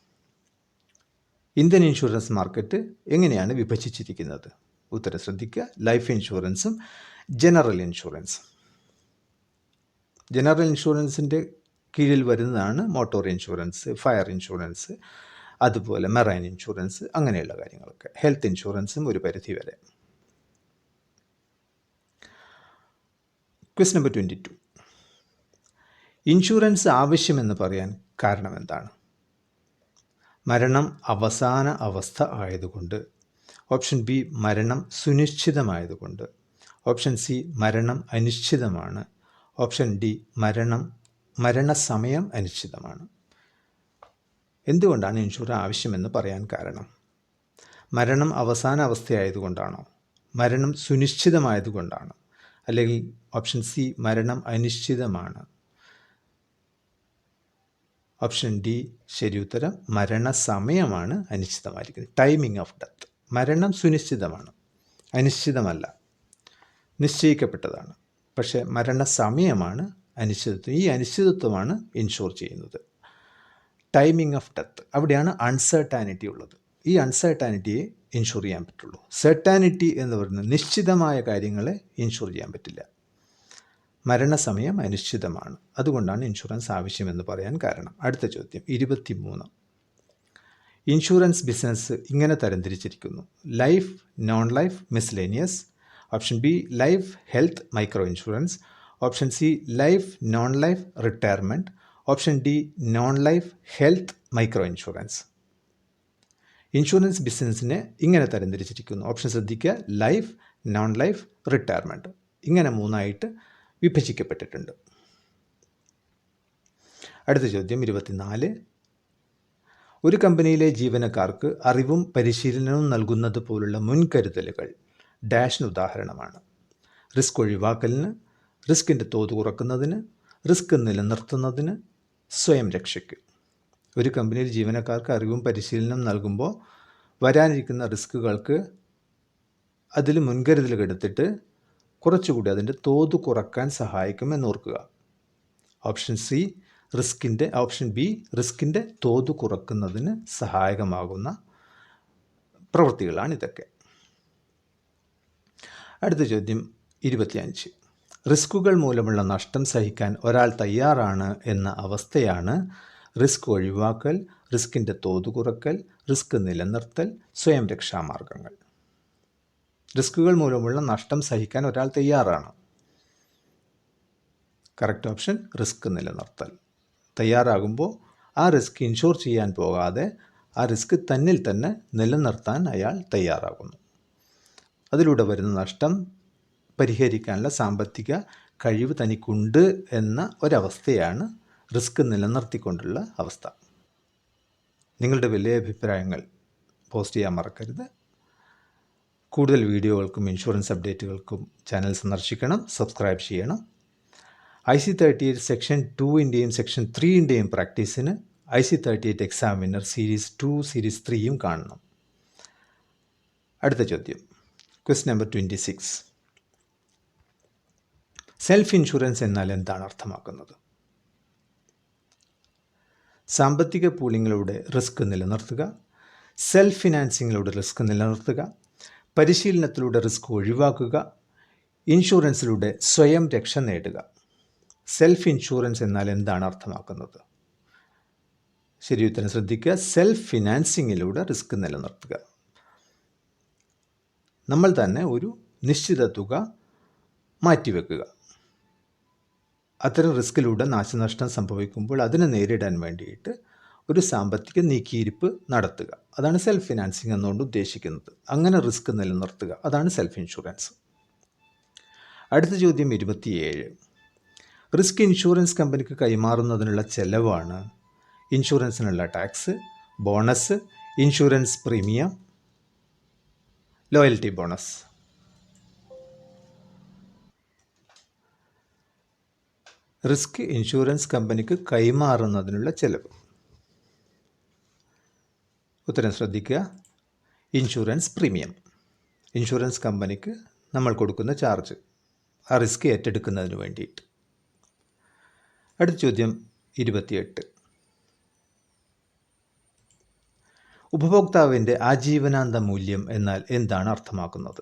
ഇന്ത്യൻ ഇൻഷുറൻസ് മാർക്കറ്റ് എങ്ങനെയാണ് വിഭജിച്ചിരിക്കുന്നത്? ഉത്തരം ശ്രദ്ധിക്കുക. ലൈഫ് ഇൻഷുറൻസും ജനറൽ ഇൻഷുറൻസും. ജനറൽ ഇൻഷുറൻസിൻ്റെ കീഴിൽ വരുന്നതാണ് മോട്ടോർ ഇൻഷുറൻസ്, ഫയർ ഇൻഷുറൻസ്, അതുപോലെ മെറൈൻ ഇൻഷുറൻസ്, അങ്ങനെയുള്ള കാര്യങ്ങളൊക്കെ. ഹെൽത്ത് ഇൻഷുറൻസും ഒരു പരിധി വരെ. Question number 22. ഇൻഷുറൻസ് ആവശ്യമെന്ന് പറയാൻ കാരണം എന്താണ്? മരണം അവസാന അവസ്ഥ ആയതുകൊണ്ട്. ഓപ്ഷൻ ബി മരണം സുനിശ്ചിതമായതുകൊണ്ട്. ഓപ്ഷൻ സി മരണം അനിശ്ചിതമാണ്. Option D മരണസമയം അനിശ്ചിതമാണ്. എന്തുകൊണ്ടാണ് ഇൻഷുറൻസ് ആവശ്യമെന്ന് പറയാൻ കാരണം? മരണം അവസാന അവസ്ഥയായതുകൊണ്ടാണോ? മരണം സുനിശ്ചിതമായതുകൊണ്ടാണോ? അല്ലെങ്കിൽ ഓപ്ഷൻ സി മരണം അനിശ്ചിതമാണ്. ഓപ്ഷൻ ഡി ശരി ഉത്തരം. മരണസമയമാണ് അനിശ്ചിതമായിരിക്കുന്നത്. Timing of death. മരണം സുനിശ്ചിതമാണ്, അനിശ്ചിതമല്ല, നിശ്ചയിക്കപ്പെട്ടതാണ്. പക്ഷേ മരണസമയമാണ് അനിശ്ചിതത്വം. ഈ അനിശ്ചിതത്വമാണ് ഇൻഷുർ ചെയ്യുന്നത്. ടൈമിംഗ് ഓഫ് ഡെത്ത്, അവിടെയാണ് അൺസർട്ടാനിറ്റി ഉള്ളത്. ഈ അൺസർട്ടാനിറ്റിയെ ഇൻഷുർ ചെയ്യാൻ പറ്റുള്ളൂ. സെർട്ടാനിറ്റി എന്ന് പറയുന്നത് നിശ്ചിതമായ കാര്യങ്ങളെ ഇൻഷുർ ചെയ്യാൻ പറ്റില്ല. മരണസമയം അനിശ്ചിതമാണ്, അതുകൊണ്ടാണ് ഇൻഷുറൻസ് ആവശ്യമെന്ന് പറയാൻ കാരണം. അടുത്ത ചോദ്യം 23. ഇൻഷുറൻസ് ബിസിനസ് ഇങ്ങനെ തരംതിരിച്ചിരിക്കുന്നു: life, non life, miscellaneous. Option B life, health, micro insurance. Option C life, non life, retirement. Option D non life, health, micro insurance. Insurance ബിസിനസ്സിനെ ഇങ്ങനെ തരംതിരിച്ചിരിക്കുന്നു. ഓപ്ഷൻ ശ്രദ്ധിക്കുക: ലൈഫ്, നോൺ ലൈഫ്, റിട്ടയർമെൻറ്റ്. ഇങ്ങനെ മൂന്നായിട്ട് വിഭജിക്കപ്പെട്ടിട്ടുണ്ട്. അടുത്ത ചോദ്യം 24. ഒരു കമ്പനിയിലെ ജീവനക്കാർക്ക് അറിവും പരിശീലനവും നൽകുന്നത് പോലുള്ള മുൻകരുതലുകൾ ഡാഷിന് ഉദാഹരണമാണ്. റിസ്ക് ഒഴിവാക്കലിന്, റിസ്കിൻ്റെ തോത് കുറക്കുന്നതിന്, റിസ്ക് നിലനിർത്തുന്നതിന്, സ്വയം രക്ഷയ്ക്ക്. ഒരു കമ്പനിയിൽ ജീവനക്കാർക്ക് അറിവും പരിശീലനം നൽകുമ്പോൾ വരാനിരിക്കുന്ന റിസ്ക്കുകൾക്ക് അതിൽ മുൻകരുതലുകൾ എടുത്തിട്ട് കുറച്ചുകൂടി അതിൻ്റെ തോത് കുറക്കാൻ സഹായിക്കുമെന്ന് ഓർക്കുക. ഓപ്ഷൻ സി ഓപ്ഷൻ ബി റിസ്കിൻ്റെ തോത് കുറക്കുന്നതിന് സഹായകമാകുന്ന പ്രവൃത്തികളാണിതൊക്കെ. അടുത്ത ചോദ്യം 25. റിസ്കുകൾ മൂലമുള്ള നഷ്ടം സഹിക്കാൻ ഒരാൾ തയ്യാറാണ് എന്ന അവസ്ഥയാണ് റിസ്ക് ഒഴിവാക്കൽ, റിസ്കിൻ്റെ തോത് കുറക്കൽ, റിസ്ക് നിലനിർത്തൽ, സ്വയം രക്ഷാമാർഗങ്ങൾ. റിസ്കുകൾ മൂലമുള്ള നഷ്ടം സഹിക്കാൻ ഒരാൾ തയ്യാറാണ്. കറക്റ്റ് ഓപ്ഷൻ റിസ്ക് നിലനിർത്തൽ. തയ്യാറാകുമ്പോൾ ആ റിസ്ക് ഇൻഷുർ ചെയ്യാൻ പോകാതെ ആ റിസ്ക് തന്നിൽ തന്നെ നിലനിർത്താൻ അയാൾ തയ്യാറാകുന്നു. അതിലൂടെ വരുന്ന നഷ്ടം പരിഹരിക്കാനുള്ള സാമ്പത്തിക കഴിവ് തനിക്കുണ്ട് എന്ന ഒരവസ്ഥയാണ് റിസ്ക് നിലനിർത്തിക്കൊണ്ടുള്ള അവസ്ഥ. നിങ്ങളുടെ വലിയ അഭിപ്രായങ്ങൾ പോസ്റ്റ് ചെയ്യാൻ മറക്കരുത്. കൂടുതൽ വീഡിയോകൾക്കും ഇൻഷുറൻസ് അപ്ഡേറ്റുകൾക്കും ചാനൽ സന്ദർശിക്കണം, സബ്സ്ക്രൈബ് ചെയ്യണം. IC38 സെക്ഷൻ 2ൻ്റെയും സെക്ഷൻ 3ൻ്റെയും പ്രാക്ടീസിന് IC38 exam winner series 2 series 3യും കാണണം. അടുത്ത ചോദ്യം ക്വസ്റ്റ്യൻ നമ്പർ 26. സെൽഫ് ഇൻഷുറൻസ് എന്നാൽ എന്താണ് അർത്ഥമാക്കുന്നത്? സാമ്പത്തിക പൂളിങ്ങിലൂടെ റിസ്ക് നിലനിർത്തുക, സെൽഫ് ഫിനാൻസിങ്ങിലൂടെ റിസ്ക് നിലനിർത്തുക, പരിശീലനത്തിലൂടെ റിസ്ക് ഒഴിവാക്കുക, ഇൻഷുറൻസിലൂടെ സ്വയം രക്ഷ നേടുക. സെൽഫ് ഇൻഷുറൻസ് എന്നാൽ എന്താണ് അർത്ഥമാക്കുന്നത്? ശരി ഉത്തരം ശ്രദ്ധിക്കുക. സെൽഫ് ഫിനാൻസിങ്ങിലൂടെ റിസ്ക് നിലനിർത്തുക. നമ്മൾ തന്നെ ഒരു നിശ്ചിത തുക മാറ്റിവെക്കുക. അത്തരം റിസ്കിലൂടെ നാശനഷ്ടം സംഭവിക്കുമ്പോൾ അതിനെ നേരിടാൻ വേണ്ടിയിട്ട് ഒരു സാമ്പത്തിക നീക്കിയിരിപ്പ് നടത്തുക. അതാണ് സെൽഫ് ഫിനാൻസിങ് എന്നുകൊണ്ട് ഉദ്ദേശിക്കുന്നത്. അങ്ങനെ റിസ്ക് നിലനിർത്തുക, അതാണ് സെൽഫ് ഇൻഷുറൻസ്. അടുത്ത ചോദ്യം 27. റിസ്ക് ഇൻഷുറൻസ് കമ്പനിക്ക് കൈമാറുന്നതിനുള്ള ചെലവാണ് ഇൻഷുറൻസിനുള്ള tax, bonus, insurance premium, loyalty bonus. Risk insurance കമ്പനിക്ക് കൈമാറുന്നതിനുള്ള ചെലവ്. ഉത്തരം ശ്രദ്ധിക്കുക. Insurance premium. ഇൻഷുറൻസ് കമ്പനിക്ക് നമ്മൾ കൊടുക്കുന്ന ചാർജ്, ആ റിസ്ക് ഏറ്റെടുക്കുന്നതിന് വേണ്ടിയിട്ട്. അടുത്ത ചോദ്യം 28. ഉപഭോക്താവിൻ്റെ ആജീവനാന്ത മൂല്യം എന്നാൽ എന്താണ് അർത്ഥമാക്കുന്നത്?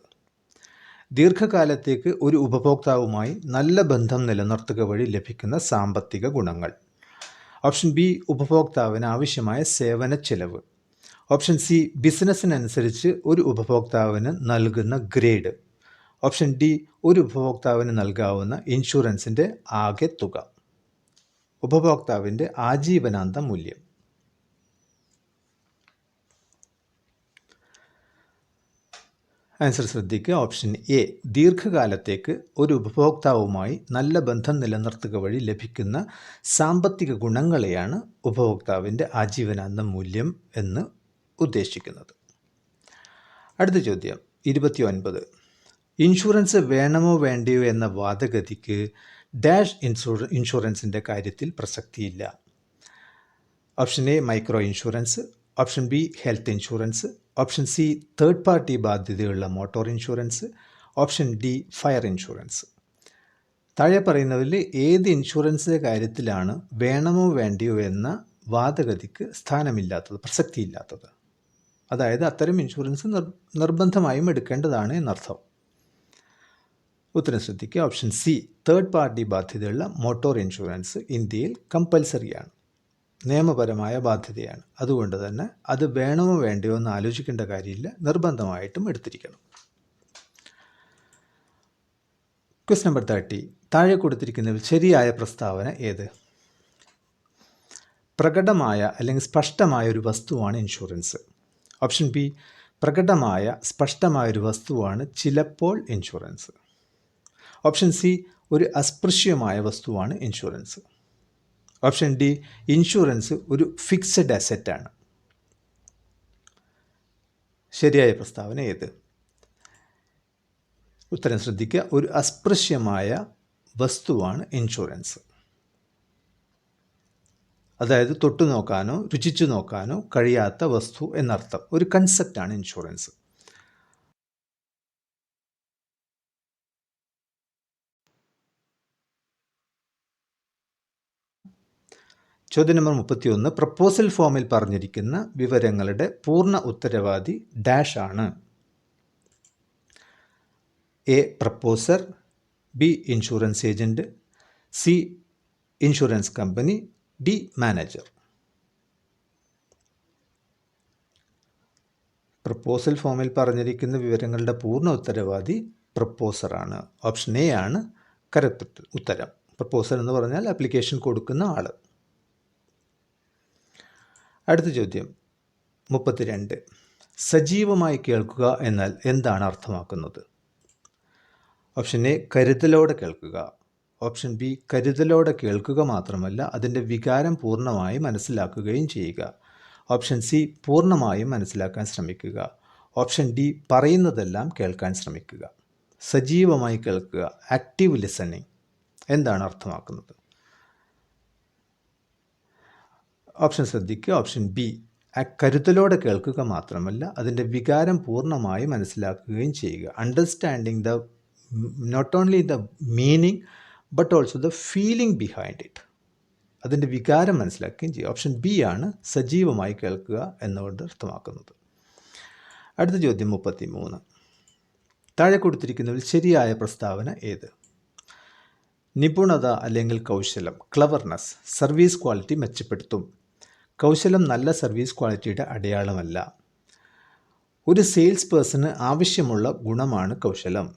ദീർഘകാലത്തേക്ക് ഒരു ഉപഭോക്താവുമായി നല്ല ബന്ധം നിലനിർത്തുക വഴി ലഭിക്കുന്ന സാമ്പത്തിക ഗുണങ്ങൾ. ഓപ്ഷൻ ബി ഉപഭോക്താവിന് ആവശ്യമായ സേവന ചെലവ്. ഓപ്ഷൻ സി ബിസിനസ്സിനനുസരിച്ച് ഒരു ഉപഭോക്താവിന് നൽകുന്ന ഗ്രേഡ്. ഓപ്ഷൻ ഡി ഒരു ഉപഭോക്താവിന് നൽകാവുന്ന ഇൻഷുറൻസിൻ്റെ ആകെ തുക. ഉപഭോക്താവിൻ്റെ ആജീവനാന്ത മൂല്യം. ആൻസർ ശ്രദ്ധിക്കുക. ഓപ്ഷൻ എ ദീർഘകാലത്തേക്ക് ഒരു ഉപഭോക്താവുമായി നല്ല ബന്ധം നിലനിർത്തുക വഴി ലഭിക്കുന്ന സാമ്പത്തിക ഗുണങ്ങളെയാണ് ഉപഭോക്താവിൻ്റെ ആജീവനാന്ത മൂല്യം എന്ന് ഉദ്ദേശിക്കുന്നത്. അടുത്ത ചോദ്യം 29. ഇൻഷുറൻസ് വേണമോ വേണ്ടയോ എന്ന വാദഗതിക്ക് ഡാഷ് ഇൻഷുറൻസിൻ്റെ കാര്യത്തിൽ പ്രസക്തിയില്ല. Option A micro insurance, option B health insurance, option C third party ബാധ്യതയുള്ള motor insurance, option D fire insurance. താഴെ പറയുന്നതിൽ ഏത് ഇൻഷുറൻസിൻ്റെ കാര്യത്തിലാണ് വേണമോ വേണ്ടിയോ എന്ന വാദഗതിക്ക് സ്ഥാനമില്ലാത്തത്, പ്രസക്തിയില്ലാത്തത്? അതായത് അത്തരം ഇൻഷുറൻസ് നിർബന്ധമായും എടുക്കേണ്ടതാണ് എന്നർത്ഥം. ഉത്തരം ശ്രദ്ധിക്കുക. ഓപ്ഷൻ സി തേർഡ് പാർട്ടി ബാധ്യതയുള്ള മോട്ടോർ ഇൻഷുറൻസ് ഇന്ത്യയിൽ കമ്പൽസറിയാണ്, നിയമപരമായ ബാധ്യതയാണ്. അതുകൊണ്ട് തന്നെ അത് വേണമോ വേണ്ടയോ എന്ന് ആലോചിക്കേണ്ട കാര്യമില്ല, നിർബന്ധമായിട്ടും എടുത്തിരിക്കണം. Question number 30. താഴെ കൊടുത്തിരിക്കുന്നതിൽ ശരിയായ പ്രസ്താവന ഏത്? പ്രകടമായ അല്ലെങ്കിൽ സ്പഷ്ടമായ ഒരു വസ്തുവാണ് ഇൻഷുറൻസ്. ഓപ്ഷൻ ബി പ്രകടമായ സ്പഷ്ടമായ ഒരു വസ്തുവാണ് ചിലപ്പോൾ ഇൻഷുറൻസ്. ഓപ്ഷൻ സി ഒരു അസ്പൃശ്യമായ വസ്തുവാണ് ഇൻഷുറൻസ്. ഓപ്ഷൻ ഡി ഇൻഷുറൻസ് ഒരു ഫിക്സഡ് അസറ്റാണ്. ശരിയായ പ്രസ്താവന ഏത്? ഉത്തരം ശ്രദ്ധിക്കുക. ഒരു അസ്പൃശ്യമായ വസ്തുവാണ് ഇൻഷുറൻസ്. അതായത് തൊട്ടു നോക്കാനോ രുചിച്ചു നോക്കാനോ കഴിയാത്ത വസ്തു എന്നർത്ഥം. ഒരു കൺസെപ്റ്റാണ് ഇൻഷുറൻസ്. ചോദ്യം നമ്പർ 31. പ്രപ്പോസൽ ഫോമിൽ പറഞ്ഞിരിക്കുന്ന വിവരങ്ങളുടെ പൂർണ്ണ ഉത്തരവാദി ഡാഷ് ആണ്. A proposer, B insurance agent, C insurance company, D manager. Proposal ഫോമിൽ പറഞ്ഞിരിക്കുന്ന വിവരങ്ങളുടെ പൂർണ്ണ ഉത്തരവാദി പ്രപ്പോസറാണ്. ഓപ്ഷൻ എ ആണ് കറക്റ്റ് ഉത്തരം. പ്രപ്പോസൽ എന്ന് പറഞ്ഞാൽ ആപ്ലിക്കേഷൻ കൊടുക്കുന്ന ആൾ. അടുത്ത ചോദ്യം 32. സജീവമായി കേൾക്കുക എന്നാൽ എന്താണ് അർത്ഥമാക്കുന്നത്? ഓപ്ഷൻ എ കരുതലോടെ കേൾക്കുക. ഓപ്ഷൻ ബി കരുതലോടെ കേൾക്കുക മാത്രമല്ല അതിൻ്റെ വികാരം പൂർണ്ണമായി മനസ്സിലാക്കുകയും ചെയ്യുക. ഓപ്ഷൻ സി പൂർണ്ണമായും മനസ്സിലാക്കാൻ ശ്രമിക്കുക. ഓപ്ഷൻ ഡി പറയുന്നതെല്ലാം കേൾക്കാൻ ശ്രമിക്കുക. സജീവമായി കേൾക്കുക, ആക്റ്റീവ് ലിസണിങ്, എന്താണ് അർത്ഥമാക്കുന്നത്? ഓപ്ഷൻ ശ്രദ്ധിക്കുക. ഓപ്ഷൻ ബി കരുതലോടെ കേൾക്കുക മാത്രമല്ല അതിൻ്റെ വികാരം പൂർണ്ണമായി മനസ്സിലാക്കുകയും ചെയ്യുക. Understanding the not only the meaning but also the feeling behind it, അതിൻ്റെ വികാരം മനസ്സിലാക്കുകയും ചെയ്യുക. ഓപ്ഷൻ ബി ആണ് സജീവമായി കേൾക്കുക എന്നുകൊണ്ട് അർത്ഥമാക്കുന്നത്. അടുത്ത ചോദ്യം 33. താഴെ കൊടുത്തിരിക്കുന്നതിൽ ശരിയായ പ്രസ്താവന ഏത്? നിപുണത അല്ലെങ്കിൽ കൗശലം, ക്ലവർനെസ്, സർവീസ് ക്വാളിറ്റി മെച്ചപ്പെടുത്തും. കൗശലം നല്ല സർവീസ് ക്വാളിറ്റിയുടെ അടയാളമല്ല. ഒരു സെയിൽസ് പേഴ്സണ് ആവശ്യമുള്ള ഗുണമാണ് കൗശലം.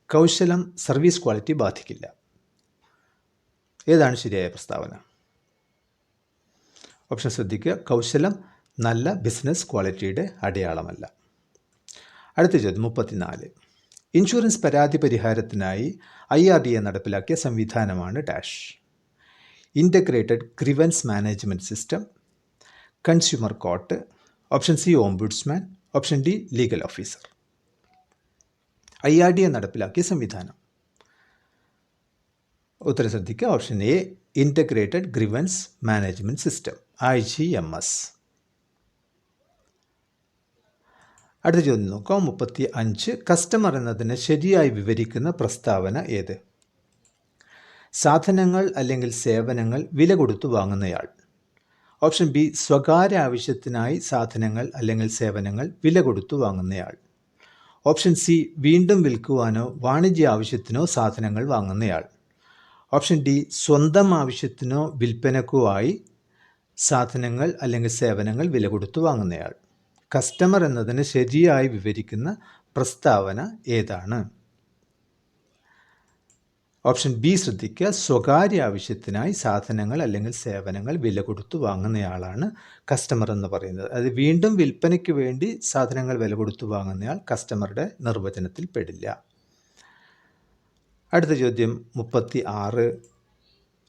കൗശലം സർവീസ് ക്വാളിറ്റി ബാധിക്കില്ല. ഏതാണ് ശരിയായ പ്രസ്താവന? ഓപ്ഷൻ ശ്രദ്ധിക്കുക. കൗശലം നല്ല ബിസിനസ് ക്വാളിറ്റിയുടെ അടയാളമല്ല. അടുത്ത ചോദ്യം 34. ഇൻഷുറൻസ് പരാതി പരിഹാരത്തിനായി IRDA നടപ്പിലാക്കിയ സംവിധാനമാണ് dash. Integrated grievance management system, consumer court, option C ombudsman, option D legal officer. IRDA നടപ്പിലാക്കിയ സംവിധാനം. ഉത്തരം ശ്രദ്ധിക്കുക. Option A integrated grievance management system, IGMS. അടുത്ത ചോദ്യം നോക്കാം. 35. കസ്റ്റമർ എന്നതിനെ ശരിയായി വിവരിക്കുന്ന പ്രസ്താവന ഏത്? സാധനങ്ങൾ അല്ലെങ്കിൽ സേവനങ്ങൾ വില കൊടുത്തു വാങ്ങുന്നയാൾ. ഓപ്ഷൻ ബി സ്വകാര്യ ആവശ്യത്തിനായി സാധനങ്ങൾ അല്ലെങ്കിൽ സേവനങ്ങൾ വില കൊടുത്തു വാങ്ങുന്നയാൾ. ഓപ്ഷൻ സി വീണ്ടും വിൽക്കുവാനോ വാണിജ്യ ആവശ്യത്തിനോ സാധനങ്ങൾ വാങ്ങുന്നയാൾ. ഓപ്ഷൻ ഡി സ്വന്തം ആവശ്യത്തിനോ വിൽപ്പനക്കോ ആയി സാധനങ്ങൾ അല്ലെങ്കിൽ സേവനങ്ങൾ വില കൊടുത്തു വാങ്ങുന്നയാൾ. കസ്റ്റമർ എന്നതിന് ശരിയായി വിവരിക്കുന്ന പ്രസ്താവന ഏതാണ്? ഓപ്ഷൻ ബി ശ്രദ്ധിക്കുക. സ്വകാര്യ ആവശ്യത്തിനായി സാധനങ്ങൾ അല്ലെങ്കിൽ സേവനങ്ങൾ വില കൊടുത്തു വാങ്ങുന്നയാളാണ് കസ്റ്റമർ എന്ന് പറയുന്നത്. അത് വീണ്ടും വിൽപ്പനയ്ക്ക് വേണ്ടി സാധനങ്ങൾ വില കൊടുത്തു വാങ്ങുന്നയാൾ കസ്റ്റമറുടെ നിർവചനത്തിൽ പെടില്ല. അടുത്ത ചോദ്യം 36.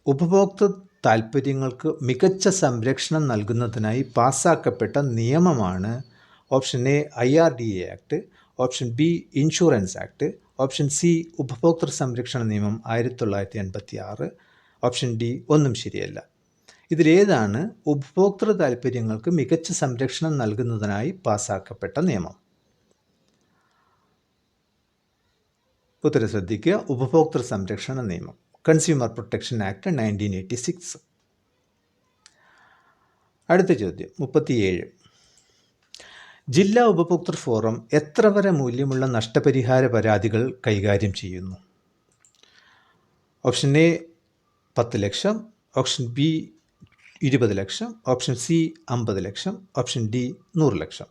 ഉപഭോക്തൃ താൽപ്പര്യങ്ങൾക്ക് മികച്ച സംരക്ഷണം നൽകുന്നതിനായി പാസ്സാക്കപ്പെട്ട നിയമമാണ് option A IRDA act, option B insurance act, option C ഉപഭോക്തൃ സംരക്ഷണ നിയമം 1986, ഓപ്ഷൻ ഡി ഒന്നും ശരിയല്ല. ഇതിലേതാണ് ഉപഭോക്തൃ താൽപ്പര്യങ്ങൾക്ക് മികച്ച സംരക്ഷണം നൽകുന്നതിനായി പാസാക്കപ്പെട്ട നിയമം? ഉത്തരം ശ്രദ്ധിക്കുക. ഉപഭോക്തൃ സംരക്ഷണ നിയമം, കൺസ്യൂമർ പ്രൊട്ടക്ഷൻ ആക്ട് 1986. അടുത്ത ചോദ്യം 37. ജില്ലാ ഉപഭോക്തൃ ഫോറം എത്ര വരെ മൂല്യമുള്ള നഷ്ടപരിഹാര പരാതികൾ കൈകാര്യം ചെയ്യുന്നു? Option A 10 lakh, option B 20 lakh, option C 50 lakh, option D 100 ലക്ഷം.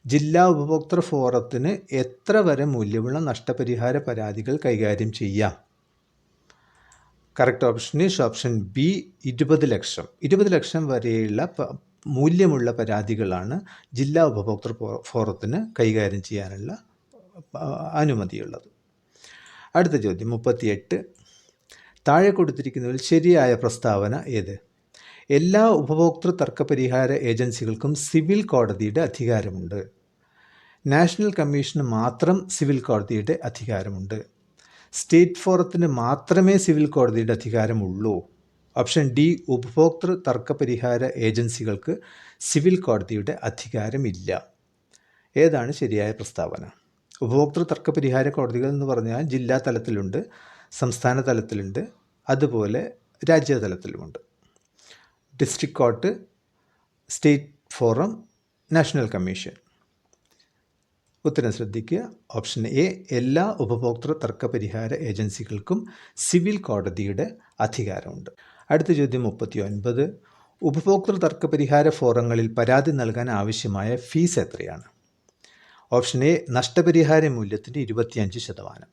ജില്ലാ ഉപഭോക്തൃ ഫോറത്തിന് എത്ര വരെ മൂല്യമുള്ള നഷ്ടപരിഹാര പരാതികൾ കൈകാര്യം ചെയ്യാം? Correct option is option B 20 ലക്ഷം. 20 ലക്ഷം വരെയുള്ള മൂല്യമുള്ള പരാതികളാണ് ജില്ലാ ഉപഭോക്തൃ ഫോറത്തിന് കൈകാര്യം ചെയ്യാനുള്ള അനുമതിയുള്ളത്. അടുത്ത ചോദ്യം 38. താഴെ കൊടുത്തിരിക്കുന്നതിൽ ശരിയായ പ്രസ്താവന ഏത്? എല്ലാ ഉപഭോക്തൃ തർക്കപരിഹാര ഏജൻസികൾക്കും സിവിൽ കോടതിയുടെ അധികാരമുണ്ട്. നാഷണൽ കമ്മീഷന് മാത്രം സിവിൽ കോടതിയുടെ അധികാരമുണ്ട്. സ്റ്റേറ്റ് ഫോറത്തിന് മാത്രമേ സിവിൽ കോടതിയുടെ അധികാരമുള്ളൂ. ഓപ്ഷൻ ഡി ഉപഭോക്തൃ തർക്കപരിഹാര ഏജൻസികൾക്ക് സിവിൽ കോടതിയുടെ അധികാരമില്ല. ഏതാണ് ശരിയായ പ്രസ്താവന? ഉപഭോക്തൃ തർക്കപരിഹാര കോടതികൾ എന്ന് പറഞ്ഞാൽ ജില്ലാ തലത്തിലുണ്ട്, സംസ്ഥാന തലത്തിലുണ്ട്, അതുപോലെ രാജ്യതലത്തിലുമുണ്ട്. District court, state forum, national commission. ഉത്തരം ശ്രദ്ധിക്കുക. ഓപ്ഷൻ എ എല്ലാ ഉപഭോക്തൃ തർക്കപരിഹാര ഏജൻസികൾക്കും സിവിൽ കോടതിയുടെ അധികാരമുണ്ട്. അടുത്ത ചോദ്യം 39. ഉപഭോക്തൃ തർക്കപരിഹാര ഫോറങ്ങളിൽ പരാതി നൽകാൻ ആവശ്യമായ ഫീസ് എത്രയാണ്? ഓപ്ഷൻ എ നഷ്ടപരിഹാര മൂല്യത്തിൻ്റെ 25%,